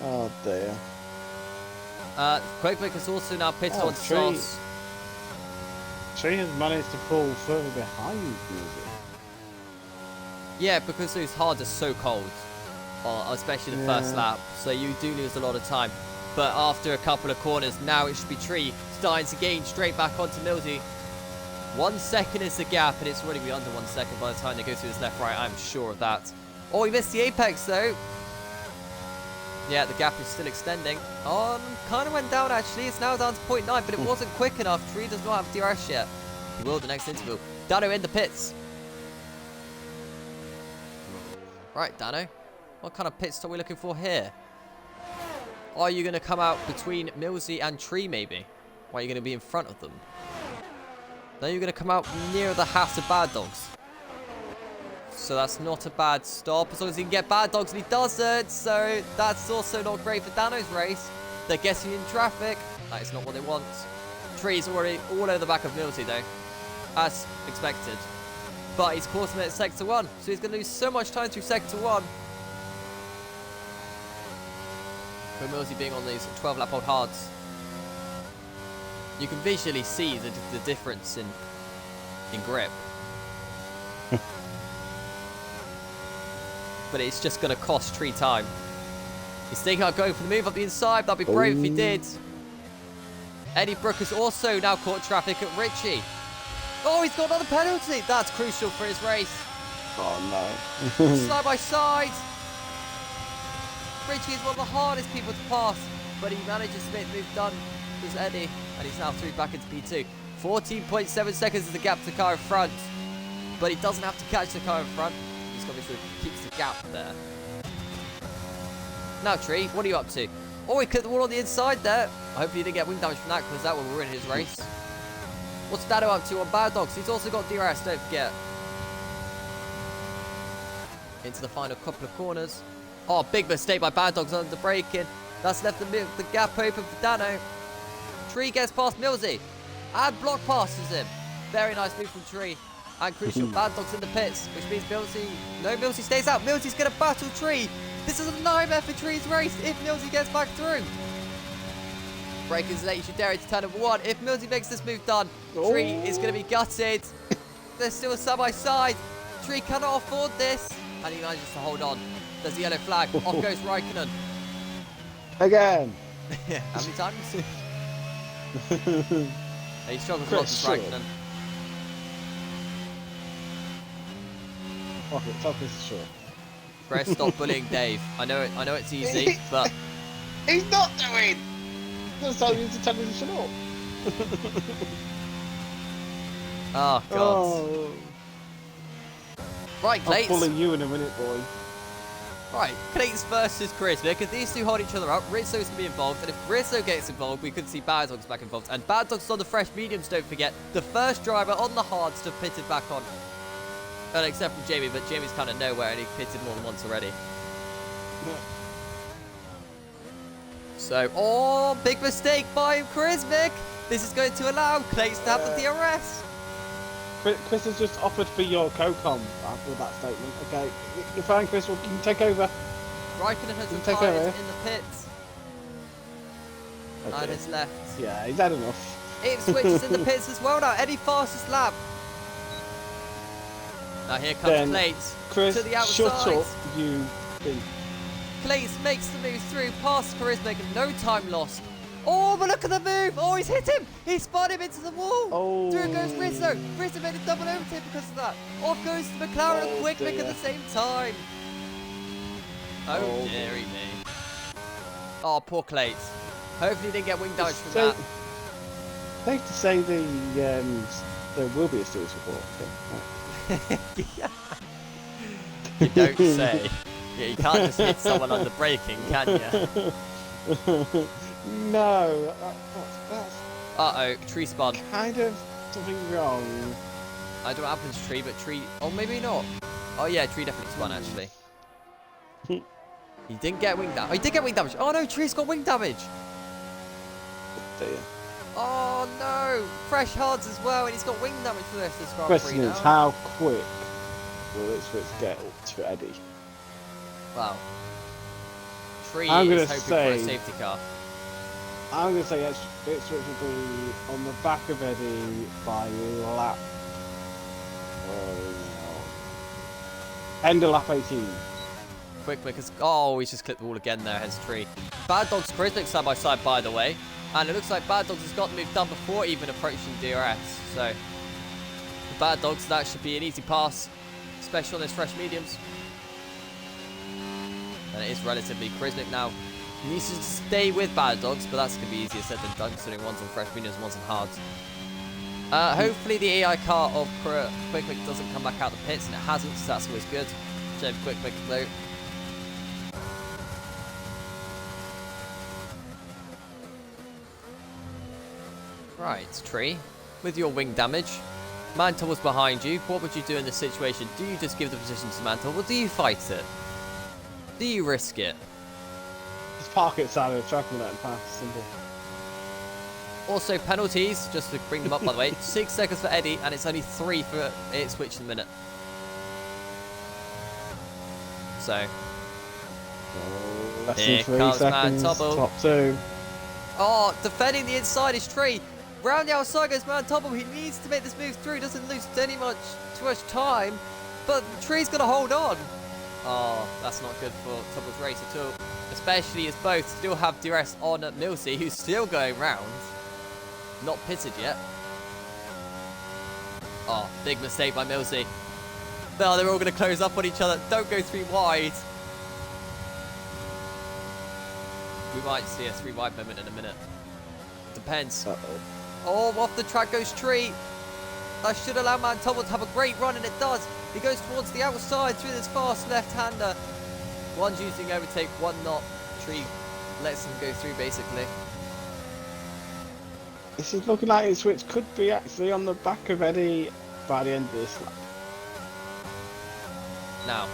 Oh dear. Quakeback has also now pitted Oh, on Tree. Sauce. Tree has managed to fall further behind Music. Yeah, because those hards are so cold, especially the first lap, so you do lose a lot of time. But after a couple of corners, now it should be Tree starting to gain straight back onto Millsy. 1 second is the gap, and it's already be under 1 second by the time they go through his left right. I'm sure of that. Oh, he missed the apex though. Yeah, the gap is still extending. Oh, kind of went down actually. It's now down to 0.9, but it wasn't quick enough. Tree does not have DRS yet. He will the next interval. Dano in the pits. Right, Dano. What kind of pit stop are we looking for here? Are you going to come out between Millsy and Tree maybe? Or are you going to be in front of them? No, you're going to come out near the hat of Bad Dogs. So that's not a bad stop, as long as he can get Bad Dogs, and he doesn't. So that's also not great for Dano's race. They're getting in traffic. That is not what they want. Tree's already all over the back of Millsy though, as expected. But he's caught him at sector 1, so he's going to lose so much time through sector 1. For Millsy being on these 12-lap old hards. You can visually see the difference in grip. But it's just going to cost Tree time. He's thinking about going for the move up the inside. That'd be brave if he did. Eddie Brooke has also now caught traffic at Richie. Oh, he's got another penalty. That's crucial for his race. Oh no. Side by side. Richie is one of the hardest people to pass, but he manages to make the move done. There's Eddie, and he's now through back into P2. 14.7 seconds is the gap to the car in front, but he doesn't have to catch the car in front. He's got to make sure he keeps the gap there. Now, Tree, what are you up to? Oh, he clipped the wall on the inside there. I hope he didn't get wing damage from that, because that will ruin his race. What's Dado up to on Bad Dogs? He's also got DRS, don't forget. Into the final couple of corners. Oh, big mistake by Bad Dogs under braking. That's left the gap open for Dano. Tree gets past Millsy and block passes him. Very nice move from Tree. And crucial, Bad Dogs in the pits, which means Millsy... No, Millsy stays out. Millsy's going to battle Tree. This is a nightmare for Tree's race if Millsy gets back through. Breakers late, you should dare it to turn number 1. If Millsy makes this move done, Tree is going to be gutted. There's still a side-by-side. Tree cannot afford this. And he manages to hold on. There's the yellow flag. Off goes Raikkonen. Again. How many times? He struggles a lot with Raikkonen. Okay, top is short. Chris, stop bullying Dave. I know it's easy, but He's not doing! That's how you need to tell him to shut up. oh god. Oh. Right, I'll Clates. bully you in a minute, boy. Right, Clates versus Chris. Because these two hold each other out, Rizzo's going to be involved. And if Rizzo gets involved, we could see Bad Dogs back involved. And Bad Dogs on the fresh mediums, don't forget. The first driver on the hards to have pitted back on. Except from Jamie, but Jamie's kind of nowhere and he pitted more than once already. So, oh, big mistake by Chrismic. This is going to allow Clates to have the DRS. Chris has just offered for your co-com after that statement. Okay, you're fine, Chris. Well, you can take over. Raikkonen has take retired over. in the pits. Okay. And has left. Yeah, he's had enough. Ipswich is in the pits as well now. Eddie fastest lap. Now here comes Then, Clates Chris, to the outside. shut up, you think. Clates makes the move through past Charisma, no time lost. Oh, but look at the move! Oh, he's hit him! He spun him into the wall! Oh. Through goes Rizzo! Rizzo made a double overtake because of that! Off goes McLaren and Quickmick at the same time! Oh, dearie me. Oh, poor Clates. Hopefully he didn't get wing damage from that. Safe to say there will be a serious report. Okay. You don't say. Yeah, you can't just hit someone under braking, can you? No, that's Uh-oh, tree spun. kind of something wrong. I don't know what happened to Tree, but Tree... Oh, maybe not. Oh, yeah, Tree definitely spun, actually. He didn't get wing damage. Oh, he did get wing damage. Oh, no, Tree's got wing damage. Dear. Oh, no. Fresh hards as well, and he's got wing damage for this Grand Prix Question now. is, how quick will Ipswich get up to Eddie? Wow. Tree I'm is gonna hoping for a say- safety car. I'm going to say Ipswich will be on the back of Eddie by lap. End of lap 18. Quick because he's just clipped the wall again there, has Tree. Bad Dogs Grizzly side by side, by the way. And it looks like Bad Dogs has got the move done before even approaching DRS. So, for Bad Dogs, that should be an easy pass, especially on those fresh mediums. And it is relatively Krisnick now. He needs to stay with Bad Dogs, but that's going to be easier said than done, considering one's on fresh mediums and one's on hards. Hopefully the AI car of Quick doesn't come back out the pits, and it hasn't, so that's always good. Shame Quick though. Right, Tree, with your wing damage, Mantle was behind you. What would you do in this situation? Do you just give the position to Mantle, or do you fight it? Do you risk it? Just park it side of the track and let him pass. Simple. Also, penalties, just to bring them up, by the way. 6 seconds for Eddie, and it's only 3 for Ipswich in a minute. So, Less here than 3 comes seconds. Mantobble. Top 2. Oh, defending the inside is Tree. Round the outside goes Mantobble. He needs to make this move through. Doesn't lose too much time. But Tree's going to hold on. Oh, that's not good for Tobble's race at all. Especially as both still have DRS on Millsy, who's still going round. Not pitted yet. Oh, big mistake by Millsy. No, they're all going to close up on each other. Don't go 3 wide. We might see a 3 wide moment in a minute. Depends. Oh, off the track goes Tree. That should allow Mantobble to have a great run, and it does. He goes towards the outside through this fast left-hander. One's using overtake, one not. Tree lets him go through, basically. This is looking like Ipswich could be actually on the back of Eddie by the end of this lap. Now,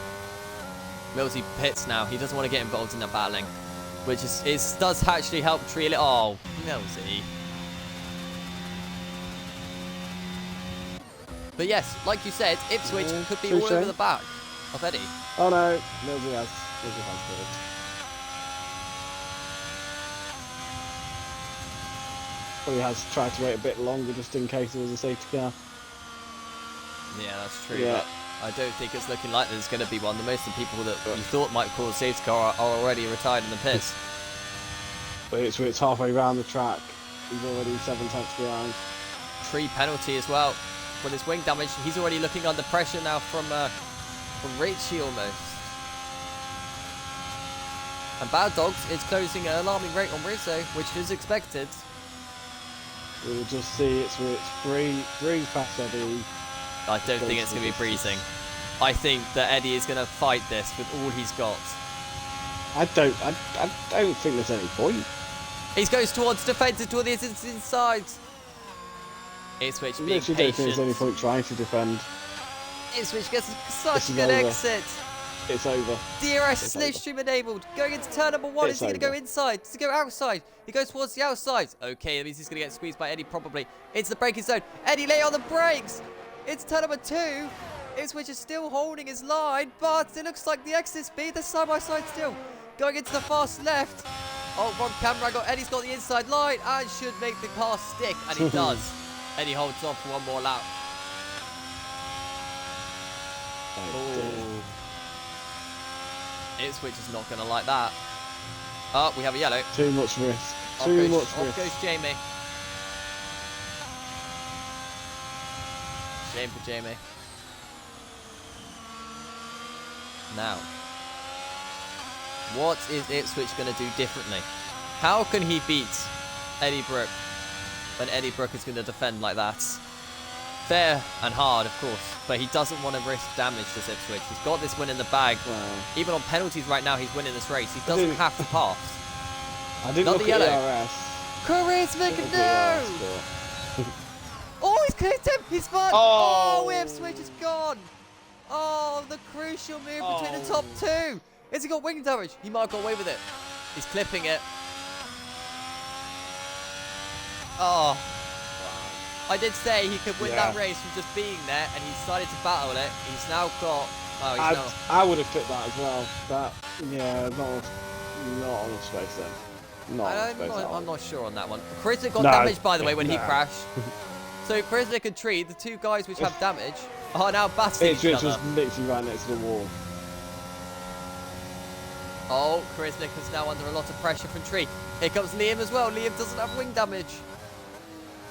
Millsy pits now. He doesn't want to get involved in that battling, which does actually help Tree a little. Oh, Millsy. But yes, like you said, Ipswich could be all over the back of Eddie. Oh no, Millsy has good. Probably has tried to wait a bit longer just in case there was a safety car. Yeah, that's true. Yeah. But I don't think it's looking like there's going to be one. The most of the people that you thought might cause a safety car are already retired in the pits. But it's halfway around the track. He's already 7 tenths behind. Tree penalty as well. With his wing damage, he's already looking under pressure now from Richie almost. And Bad Dogs is closing an alarming rate on Rizzo, which is expected. We'll just see it's breeze past Eddie. I don't think it's going to be breezing. I think that Eddie is going to fight this with all he's got. I don't think there's any point. He goes towards defensive toward the inside. Ipswich being patient. I don't think there's any point trying to defend. Ipswich gets such a good exit. It's over. DRS slipstream enabled. Going into turn number 1. Is he going to go inside? Does he go outside? He goes towards the outside. Okay, that means he's going to get squeezed by Eddie probably. Into the braking zone. Eddie lay on the brakes. It's turn number 2. Ipswich is still holding his line, but it looks like the exit speed. They're side by side still. Going into the fast left. Oh, wrong camera angle. Eddie's got the inside line and should make the pass stick. And he does. Eddie holds on for one more lap. Oh. Ipswich is not going to like that. Oh, we have a yellow. Too much risk. Off goes Jamie. Shame for Jamie. Now, what is Ipswich going to do differently? How can he beat Eddie Brooke when Eddie Brooke is going to defend like that? Fair and hard, of course, but he doesn't want to risk damage to Ipswich. He's got this win in the bag. Wow. Even on penalties right now, he's winning this race. He doesn't have to pass. I didn't look at the RS. Charisma, no! Oh, he's clipped him! He's spun! Oh, Ipswich is gone! Oh, the crucial move between the top 2! Has he got wing damage? He might have got away with it. He's clipping it. Oh. I did say he could win that race from just being there, and he decided to battle it. He's now got... I would have clipped that as well, but yeah, not enough space then. No, I'm not sure on that one. Charismatic got No, damaged, by the way, when he no. crashed. So Charismatic and Tree, the two guys which have damage, are now battling each Ipswich other. was literally right next to the wall. Oh, Charismatic is now under a lot of pressure from Tree. Here comes Liam as well. Liam doesn't have wing damage.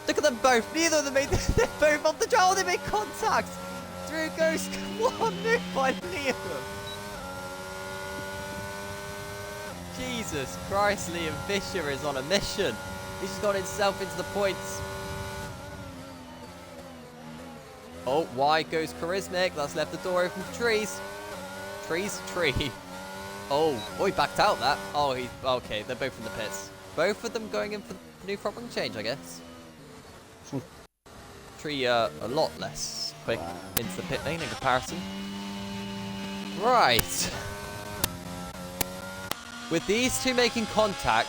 Look at them both. Neither of them made. They're both on the trail. They made contact. Through goes. What a move by Liam. Jesus Christ, Liam Fisher is on a mission. He's just got himself into the points. Oh, wide goes Charismatic. That's left the door open for Trees. Tree. Oh, he backed out that. Oh, he's okay. They're both in the pits. Both of them going in for the new front wing change, I guess. Tree a lot less quick into the pit lane in comparison. Right. With these two making contact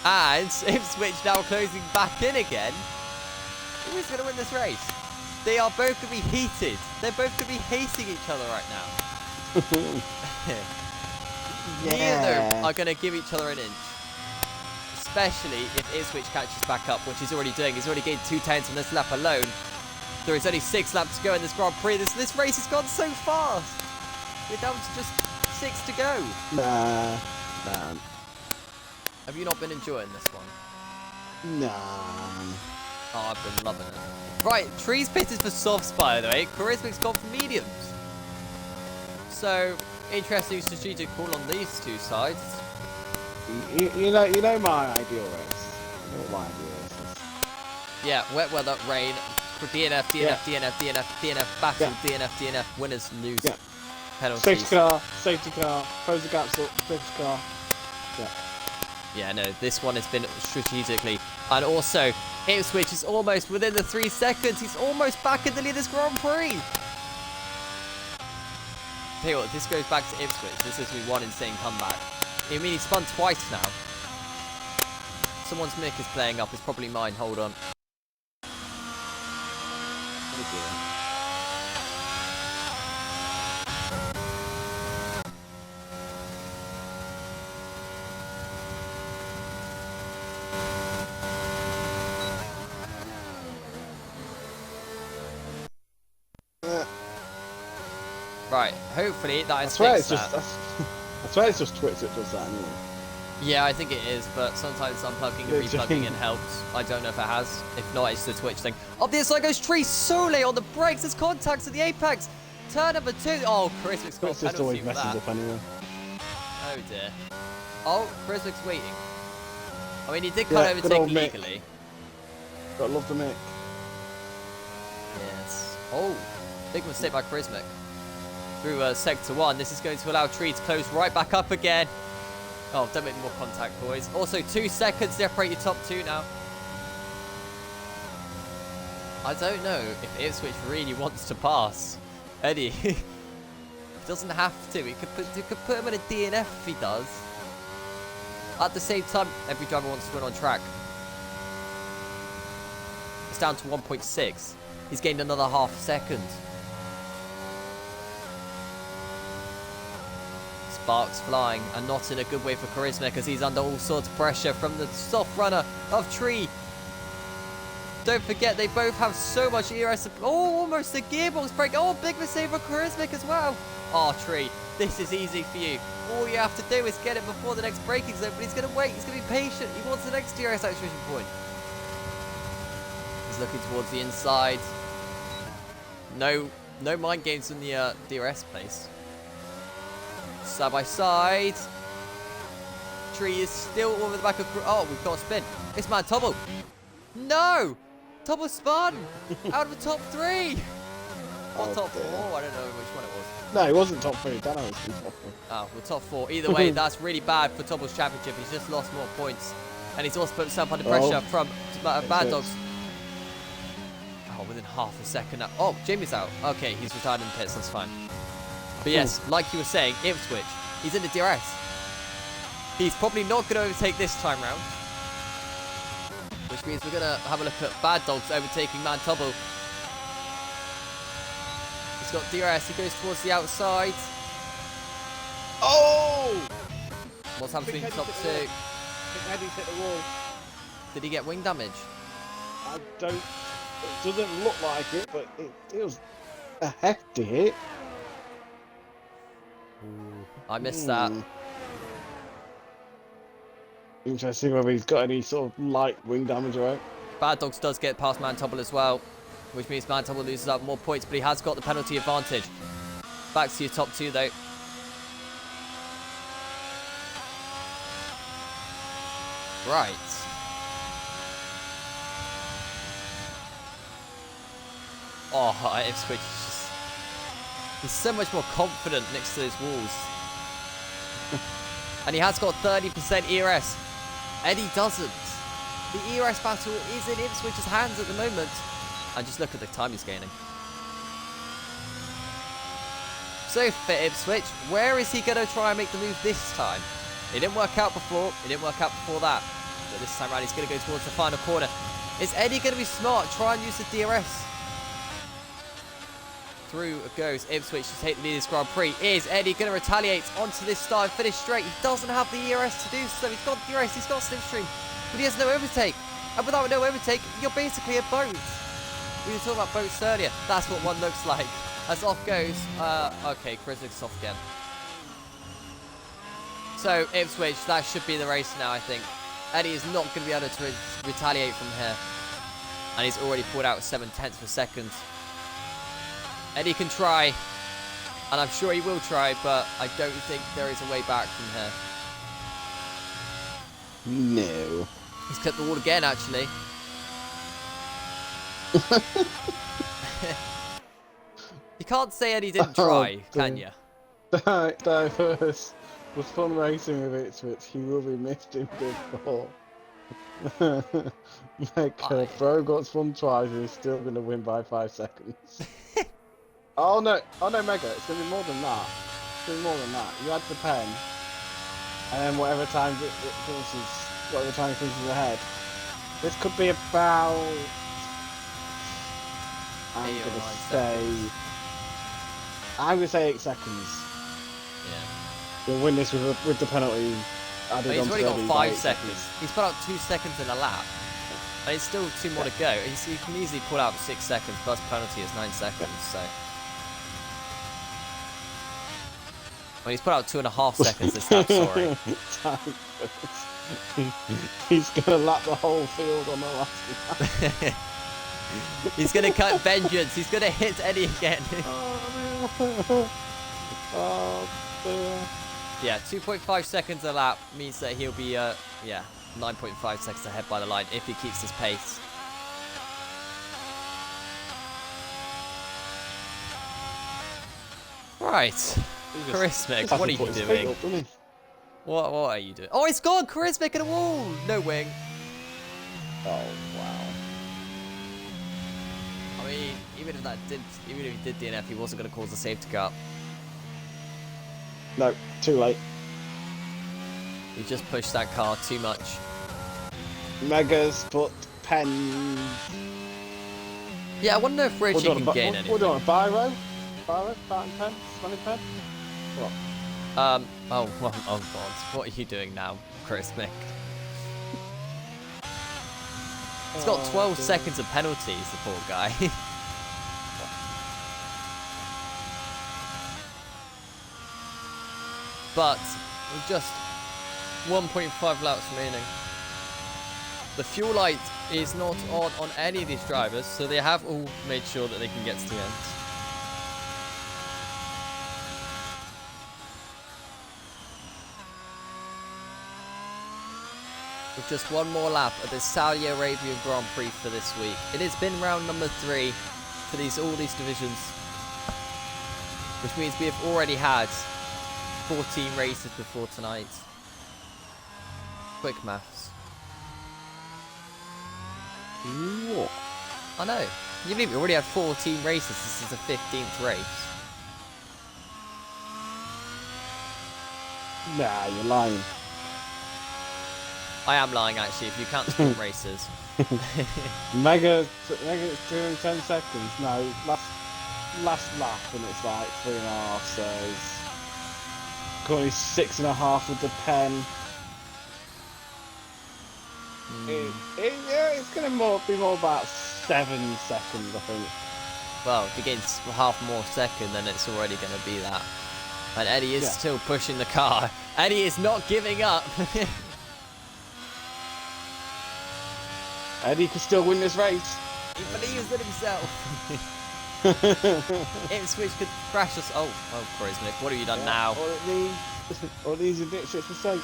and Ipswich now closing back in again, who's going to win this race? They are both going to be heated. They're both going to be hating each other right now. Neither are going to give each other an inch. Especially if Ipswich catches back up, which he's already doing. He's already gained 2 tenths on this lap alone. There is only 6 laps to go in this Grand Prix. This race has gone so fast. We're down to just 6 to go. Nah. Have you not been enjoying this one? Nah. Oh, I've been loving it. Right, Tree's pit is for softs, by the way. Charismac's gone for mediums. So, interesting strategic call on these two sides. You know my ideal race. You know what my ideal race is. Yeah, wet weather, rain, DNF, battle, DNF, winners lose. Yeah. Penalties. Safety car, close the gaps up, safety car. Yeah, no, this one has been strategically. And also, Ipswich is almost within the 3 seconds. He's almost back in the lead of this Grand Prix. Tell you what, this goes back to Ipswich. This is me one insane comeback. I mean, he spun twice now. Someone's mic is playing up. It's probably mine. Hold on. Right, hopefully that has fixed that. I swear it's just Twitch that does that anyway. Yeah, I think it is, but sometimes unplugging and replugging in helps. I don't know if it has. If not, it's the Twitch thing. Up the inside goes Tree. Sole on the brakes. There's contacts at the apex. Turn number 2. Oh, Charismac's got a Twitch just always penalty for messes that. up anyway. Oh dear. Oh, Charismac's waiting. I mean, he did kind of overtake legally. Gotta love the Mick. Yes. Oh, big mistake by Charismac. Through sector 1. This is going to allow Tree to close right back up again. Oh, don't make more contact, boys. Also, 2 seconds separate your top 2 now. I don't know if Ipswich really wants to pass Eddie. He doesn't have to. He could put him in a DNF if he does. At the same time, every driver wants to win on track. It's down to 1.6. He's gained another half second. Sparks flying, and not in a good way for Charisma, because he's under all sorts of pressure from the soft runner of Tree. Don't forget, they both have so much ERS. Oh, almost the gearbox break. Oh, big mistake for Charismatic as well. Oh, Tree, this is easy for you. All you have to do is get it before the next braking zone, but he's going to wait. He's going to be patient. He wants the next DRS actuation point. He's looking towards the inside. No mind games in the DRS place. Side by side. Tree is still over the back of... Oh, we've got a spin. It's man Tobble. No! Tobble spun! Out of the top 3! Or top 4, I don't know which one it was. No, he wasn't top 3. Dano was top 3. Oh, well, top 4. Either way, that's really bad for Tobble's championship. He's just lost more points. And he's also put himself under pressure from Bad Dogs. Oh, within half a second now. Oh, Jamie's out. Okay, he's retired in the pits. That's fine. But yes, like you were saying, Ipswich, he's in the DRS. He's probably not going to overtake this time round. Which means we're going to have a look at Bad Dogs overtaking Man Tubble. He's got DRS, he goes towards the outside. Oh! What's happening between the top 2? think Eddie's hit the wall. Did he get wing damage? I don't. It doesn't look like it, but it was a hefty hit. I missed that. Interesting whether he's got any sort of light wing damage, right? Bad Dogs does get past Mantubble as well, which means Mantubble loses out more points, but he has got the penalty advantage. Back to your top two, though. Right. Oh, Ipswich is just... He's so much more confident next to those walls. And he has got 30% ERS. Eddie doesn't. The ERS battle is in Ipswich's hands at the moment. And just look at the time he's gaining. So for Ipswich, where is he going to try and make the move this time? It didn't work out before. It didn't work out before that. But this time around, he's going to go towards the final corner. Is Eddie going to be smart? Try and use the DRS. Through goes Ipswich to take the lead in this Grand Prix. Is Eddie going to retaliate onto this start and finish straight? He doesn't have the ERS to do so. He's got the ERS, he's got Slipstream, but he has no overtake. And without no overtake, you're basically a boat. We were talking about boats earlier. That's what one looks like. As off goes, okay, Chris off again. So Ipswich, that should be the race now, I think. Eddie is not going to be able to retaliate from here. And he's already pulled out 7/10 of a second. Eddie can try, and I'm sure he will try, but I don't think there is a way back from here. No. He's clipped the wall again, actually. You can't say Eddie didn't try, can you? Diverse was fun racing with Ipswich. He will be missed in Big 4. Bro got spun twice and he's still going to win by 5 seconds. Oh no, Mega, it's going to be more than that. It's going to be more than that. You add the pen, and then whatever time it finishes, whatever time it finishes ahead. This could be about... I'm going to say 8 seconds. Yeah. You'll win this with the penalty added on. He's already got 5 seconds. He's put out 2 seconds in a lap. And it's still 2 more to go. He can easily pull out 6 seconds, plus penalty is 9 seconds, so... Well, he's put out 2.5 seconds this lap, sorry. He's going to lap the whole field on the last lap. He's going to cut vengeance. He's going to hit Eddie again. Oh, dear. Yeah, 2.5 seconds a lap means that he'll be, 9.5 seconds ahead by the line if he keeps his pace. Right. Charismatic, what are you doing? What are you doing? Oh, it's gone! Charismatic in a wall! No wing. Oh, wow. I mean, even if he did DNF, he wasn't going to cause a safety car. No, too late. He just pushed that car too much. Megas, put pen. Yeah, I wonder if Richie can gain anything. What do you want, a biro? Biro? Fountain pen? Smelling pen? What? Oh god, what are you doing now, Chris Mick? He's got 12 seconds of penalties, the poor guy. But, with just 1.5 laps remaining. The fuel light is not on any of these drivers, so they have all made sure that they can get to the end. With just one more lap at the Saudi Arabian Grand Prix for this week. It has been round number 3 for all these divisions. Which means we have already had 14 races before tonight. Quick maths. What? I know. Can you believe we already had 14 races? This is the 15th race. Nah, you're lying. I am lying, actually, if you count sprint races. Mega doing 10 seconds. No, last lap, and it's like 3.5. So it's currently 6.5 with the pen. Yeah, it's going to be more about 7 seconds, I think. Well, if he gains half more second, then it's already going to be that. And Eddie is still pushing the car. Eddie is not giving up. Eddie could still win this race. He believes in himself. Ipswich could crash us. Oh, Christ, Nick. What have you done now? All these are ditches for sake.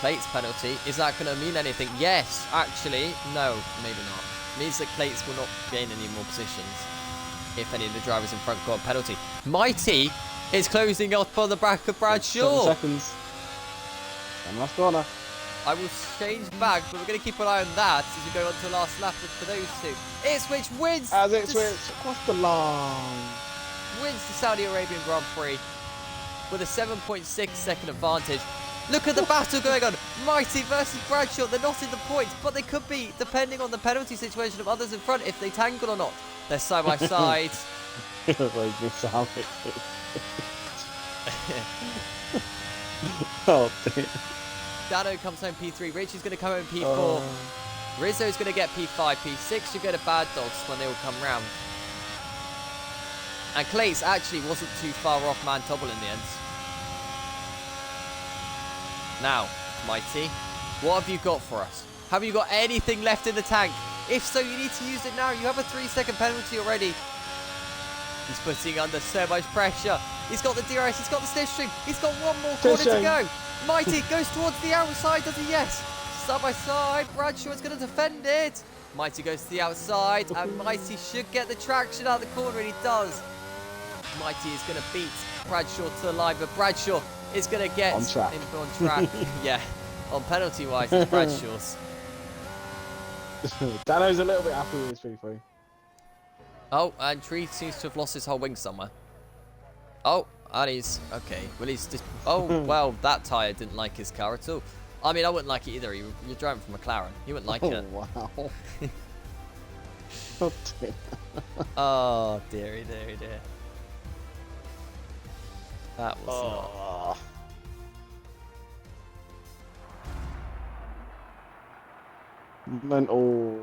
Plates penalty. Is that going to mean anything? Yes, actually. No, maybe not. Means that Plates will not gain any more positions if any of the drivers in front got a penalty. Mighty is closing up on the back of Bradshaw. 7 seconds. And last corner. I will change back, but we're going to keep an eye on that as we go on to the last lap for those two. Ipswich wins! As Ipswich across the line. Wins the Saudi Arabian Grand Prix with a 7.6 second advantage. Look at the battle going on. Mighty versus Bradshaw. They're not in the points, but they could be, depending on the penalty situation of others in front, if they tangle or not. They're side by side. Oh, dear. Dano comes home P3. Richie's going to come home P4. Rizzo's going to get P5, P6. You go to Bad Dogs when they all come round. And Clates actually wasn't too far off Man Tobble in the end. Now, Mighty, what have you got for us? Have you got anything left in the tank? If so, you need to use it now. You have a 3-second penalty already. He's putting under so much pressure. He's got the DRS, he's got the slipstream. He's got one more corner to go. Mighty goes towards the outside, does he? Yes. Side by side, Bradshaw is going to defend it. Mighty goes to the outside, and Mighty should get the traction out of the corner, and he does. Mighty is going to beat Bradshaw to the line, but Bradshaw is going to get on track. On track. Yeah, on penalty-wise, it's Bradshaw's. Dano's a little bit happy with his P3. Oh, and Tree seems to have lost his whole wing somewhere. Oh, and he's... Okay, well, he's just... Oh, well, that tyre didn't like his car at all. I mean, I wouldn't like it either. You're driving from McLaren. You wouldn't like it. Wow. Oh, dear. Oh, dearie, dearie, dear. That was not... Mental.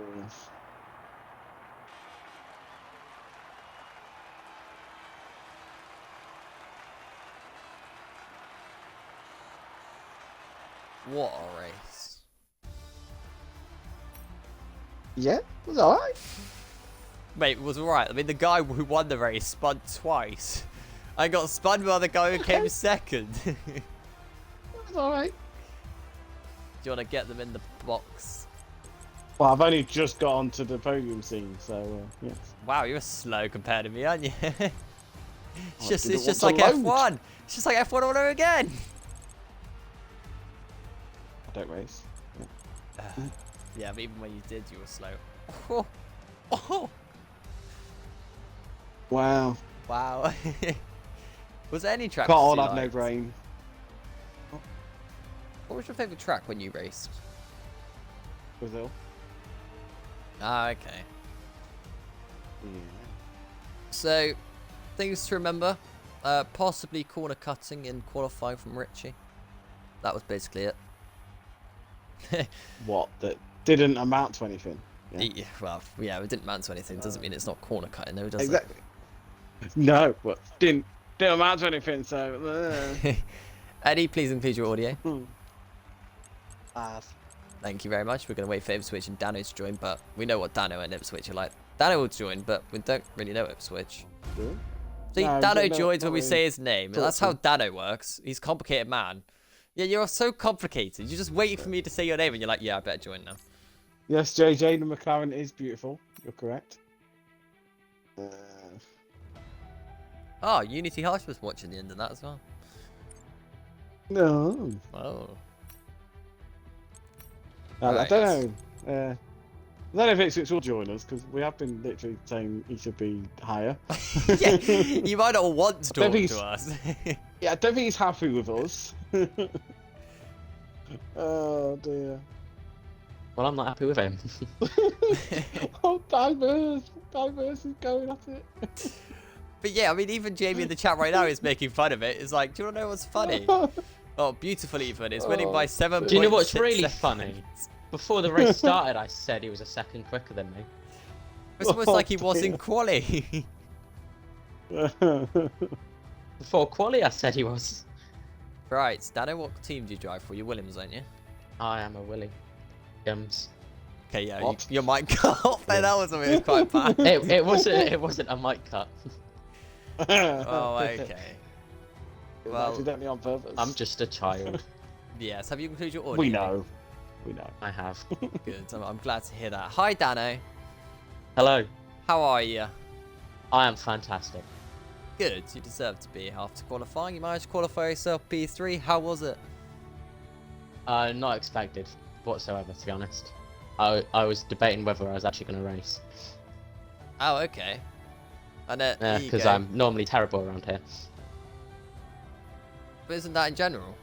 What a race. Yeah, it was alright. Mate, it was alright. I mean, the guy who won the race spun twice. I got spun by the guy who came second. Do It was alright. you want to get them in the box? Well, I've only just got onto the podium scene, so yes. Wow, you're slow compared to me, aren't you? it's just didn't like want to load. F1. It's just like F1 all over again. I don't race. Yeah, but even when you did, you were slow. Oh. Oh. Wow. Wow. Was there any track? Can't all have no brain. What was your favourite track when you raced? Brazil. Ah, okay. Yeah. So, things to remember. Possibly corner cutting in qualifying from Richie. That was basically it. What? That didn't amount to anything. Yeah, well, yeah, it didn't amount to anything. Doesn't mean it's not corner cutting, though, does Exactly. No, but didn't amount to anything. So. it? Eddie, please include your audio. As. Thank you very much. We're going to wait for Ipswich and Dano to join, but we know what Dano and Ipswich are like. Dano will join, but we don't really know Ipswich. See, No, Dano no, joins when not we really. say his name. Talk That's to how him. Dano works. He's a complicated man. Yeah, you're so complicated. You're just waiting for me to say your name, and you're like, yeah, I better join now. Yes, JJ, the McLaren is beautiful. You're correct. Oh, Unity Harsh was watching the end of that as well. No. Oh. I Right. don't know. I don't know if Ipswich will join us because we have been literally saying he should be higher. Yeah, you might not want to I don't talk think to us. Yeah, I don't think he's happy with us. Oh dear. Well, I'm not happy with him. Oh, diverse is going at it. But yeah, I mean, even Jamie in the chat right now is making fun of it. It's like, do you want to know what's funny? Oh, beautiful even. It's winning by 7 Do you know what's really seconds. funny? Before the race started, I said he was a second quicker than me. It's almost like he was in quali. Before quali, I said he was. Right, Dano, what team do you drive for? You're Williams, aren't you? I am a Willie. Okay, yeah, What? your mic cut off there. That was quite bad. It wasn't a mic cut. Oh, okay. It was Well- accidentally on purpose. I'm just a child. Yes, have you included your audio? We know. We know. I have. Good, I'm glad to hear that. Hi, Dano. Hello. How are you? I am fantastic. Good, you deserve to be. After qualifying, you managed to qualify yourself P3. How was it? Not expected whatsoever, to be honest. I was debating whether I was actually going to race. Oh, okay. And there you Because go. I'm normally terrible around here. But isn't that in general?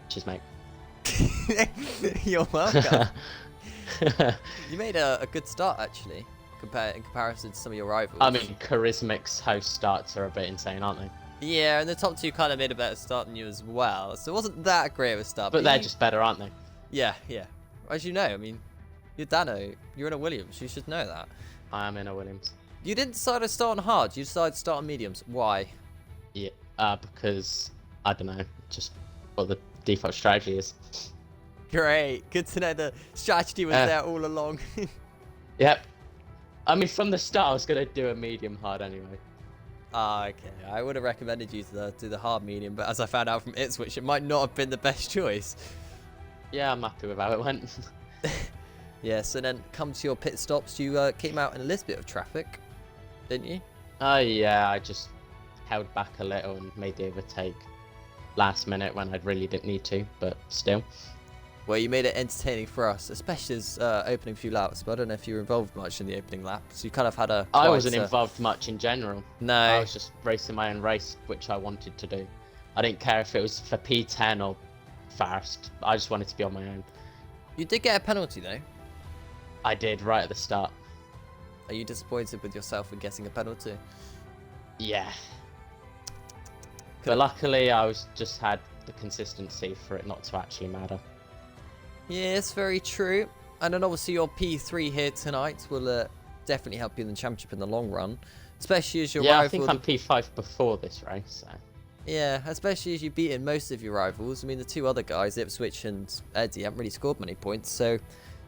Cheers, mate. You're welcome. You made a good start, actually, in comparison to some of your rivals. I mean, Charismic's host starts are a bit insane, aren't they? Yeah, and the top two kind of made a better start than you as well, so it wasn't that great of a start. But they're you- just better, aren't they? Yeah, yeah. As you know, I mean, you're Dano, you're in a Williams, you should know that. I am in a Williams. You didn't decide to start on hard, you decided to start on mediums. Why? Yeah, because, I don't know, just what the default strategy is. Great, good to know the strategy was there all along. Yep. I mean, from the start, I was going to do a medium hard anyway. Ah, okay. I would have recommended you to do the hard medium, but as I found out from Ipswich, it might not have been the best choice. Yeah, I'm happy with how it went. Yes, and then come to your pit stops, you came out in a little bit of traffic, didn't you? Oh, yeah, I just held back a little and made the overtake last minute when I really didn't need to, but still. Well, you made it entertaining for us, especially as opening few laps, but I don't know if you were involved much in the opening lap, so you kind of had a... I wasn't involved much in general. No. I was just racing my own race, which I wanted to do. I didn't care if it was for P10 or fast. I just wanted to be on my own. You did get a penalty, though. I did right at the start. Are you disappointed with yourself in getting a penalty? Yeah. But luckily, I just had the consistency for it not to actually matter. Yes, very true. And then obviously your P3 here tonight will definitely help you in the championship in the long run. Especially as your Yeah, rival... I think I'm P5 before this race. So. Yeah, especially as you've beaten most of your rivals. I mean, the two other guys, Ipswich and Eddie, haven't really scored many points. So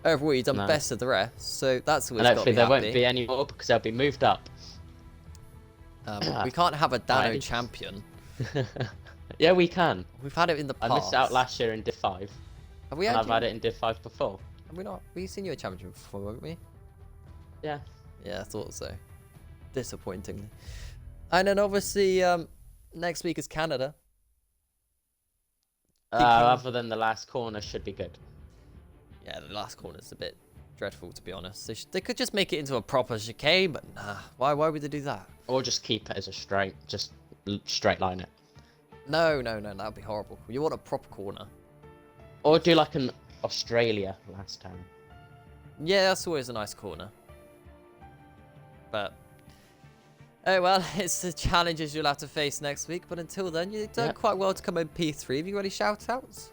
overall, you've done No. best of the rest. So that's always And got to hopefully be there happy. won't be any more because they'll be moved up. We can't have a Dano Right. champion. Yeah, we can. We've had it in the I past. missed out last year in Div 5. Have we And had I've had it in Div 5 before. Have we not? We've seen you a champion before, haven't we? Yeah. Yeah, I thought so. Disappointingly. And then obviously, next week is Canada. Other than the last corner, should be good. Yeah, the last corner's a bit dreadful, to be honest. They could just make it into a proper chicane, but nah. Why would they do that? Or just keep it as a straight, just straight line it. No, that'd be horrible. You want a proper corner. Or do like an Australia last time. Yeah, that's always a nice corner. But oh well, it's the challenges you'll have to face next week. But until then, you've done quite well to come in P3. Have you got any shout-outs?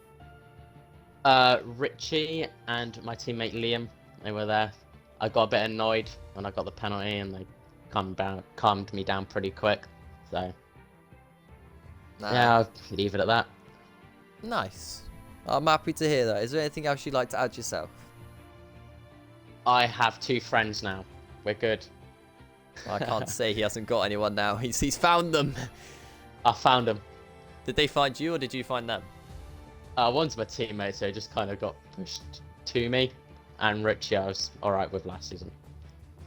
Richie and my teammate Liam, they were there. I got a bit annoyed when I got the penalty and they calmed me down pretty quick. So yeah, I'll leave it at that. Nice. I'm happy to hear that. Is there anything else you'd like to add yourself? I have 2 friends now. We're good. I can't say he hasn't got anyone now. He's found them. I found them. Did they find you or did you find them? One's my teammate, so he just kind of got pushed to me. And Richie, I was alright with last season.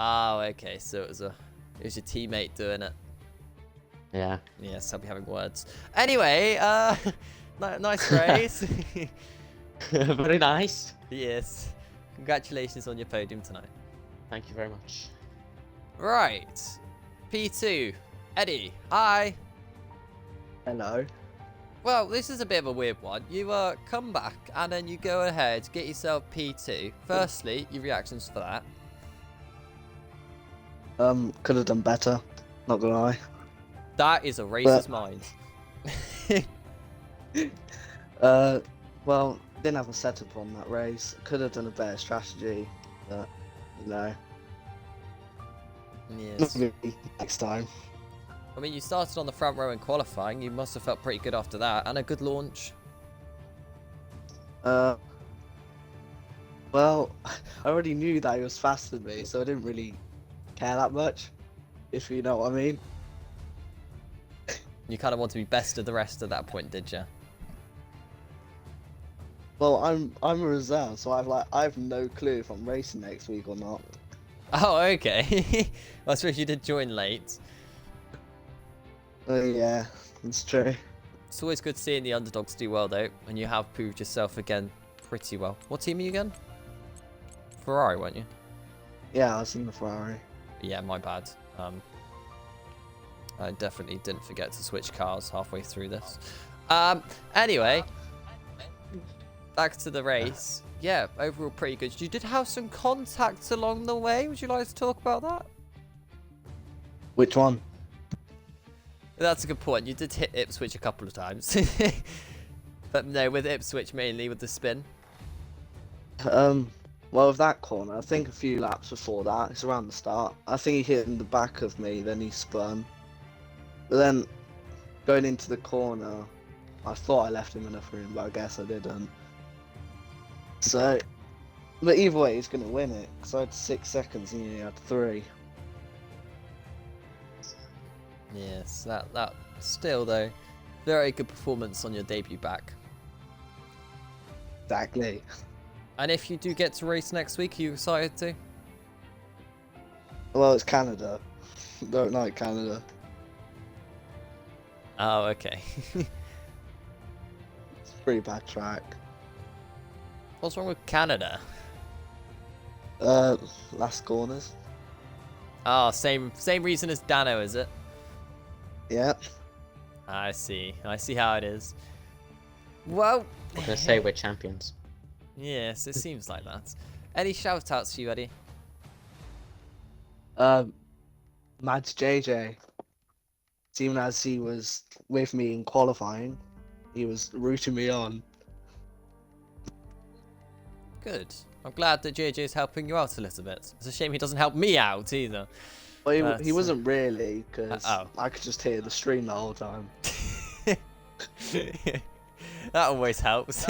Oh, okay. So it was your teammate doing it. Yeah. Yes, I'll be having words. Anyway, nice race. Very nice. Yes. Congratulations on your podium tonight. Thank you very much. Right. P2. Eddie. Hi. Hello. Well, this is a bit of a weird one. You come back and then you go ahead, get yourself P2. Firstly, your reactions for that. Could have done better. Not gonna lie. That is a racist mind. Well, didn't have a setup on that race. Could have done a better strategy, but you know, Yes. maybe next time. I mean, you started on the front row in qualifying. You must have felt pretty good after that, and a good launch. Well, I already knew that he was faster than me, so I didn't really care that much, if you know what I mean. You kind of want to be best of the rest at that point, did you? Well, I'm a reserve, so I have no clue if I'm racing next week or not. Oh, okay. I suppose you did join late. Yeah, it's true. It's always good seeing the underdogs do well, though, and you have proved yourself again pretty well. What team are you again? Ferrari, weren't you? Yeah, I was in the Ferrari. Yeah, my bad. I definitely didn't forget to switch cars halfway through this. Anyway, back to the race. Yeah, overall pretty good. You did have some contacts along the way. Would you like to talk about that? Which one? That's a good point. You did hit Ipswich a couple of times. But no, with Ipswich mainly, with the spin. Well, with that corner, I think a few laps before that, it's around the start. I think he hit in the back of me, then he spun. But then, going into the corner, I thought I left him enough room, but I guess I didn't. So, but either way, he's going to win it, because I had 6 seconds and he had 3. Yes, that still though, very good performance on your debut back. Exactly. And if you do get to race next week, are you excited to? Well, it's Canada. Don't like Canada. Oh, okay. It's a pretty bad track. What's wrong with Canada? Last corners. Oh, same reason as Dano, is it? Yeah. I see how it is. Well, I'm gonna say we're champions. yes, it seems like that. Any shout outs for you, Eddie? Mads JJ. Even as he was with me in qualifying, he was rooting me on. Good. I'm glad that JJ is helping you out a little bit. It's a shame he doesn't help me out either. Well, he wasn't really, because oh. I could just hear the stream the whole time. That always helps.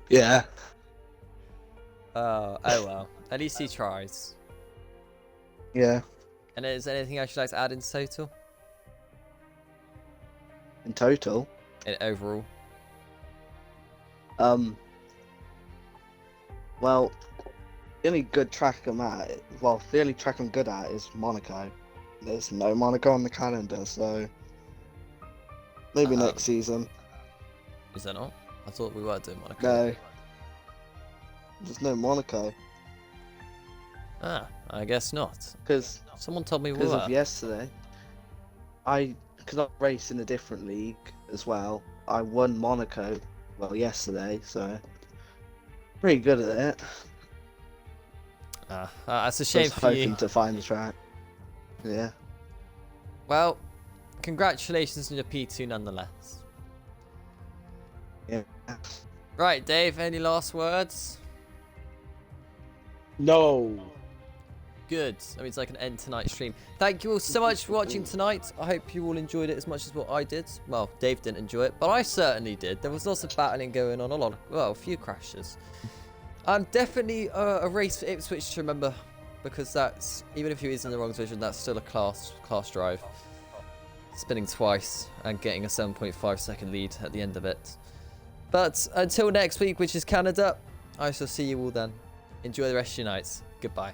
Yeah. Oh well. At least he tries. Yeah. And is there anything else you'd like to add in total? In total. Overall. Well, the only good track I'm at, well, the only track I'm good at is Monaco. There's no Monaco on the calendar, so maybe next season. Is there not? I thought we were doing Monaco. No. There's no Monaco. Ah, I guess not. Because Someone told me we of were. yesterday, because I raced in a different league as well, I won Monaco, well, yesterday, so pretty good at it. That's a shame Just for you. hoping to find the track. Yeah. Well, congratulations on your P2 nonetheless. Yeah. Right, Dave, any last words? No. Good. That means I can end tonight's stream. Thank you all so much for watching tonight. I hope you all enjoyed it as much as what I did. Well, Dave didn't enjoy it, but I certainly did. There was lots of battling going on, a few crashes. Definitely a race for Ipswich to remember, because that's, even if he is in the wrong division, that's still a class drive. Spinning twice and getting a 7.5 second lead at the end of it. But until next week, which is Canada, I shall see you all then. Enjoy the rest of your nights. Goodbye.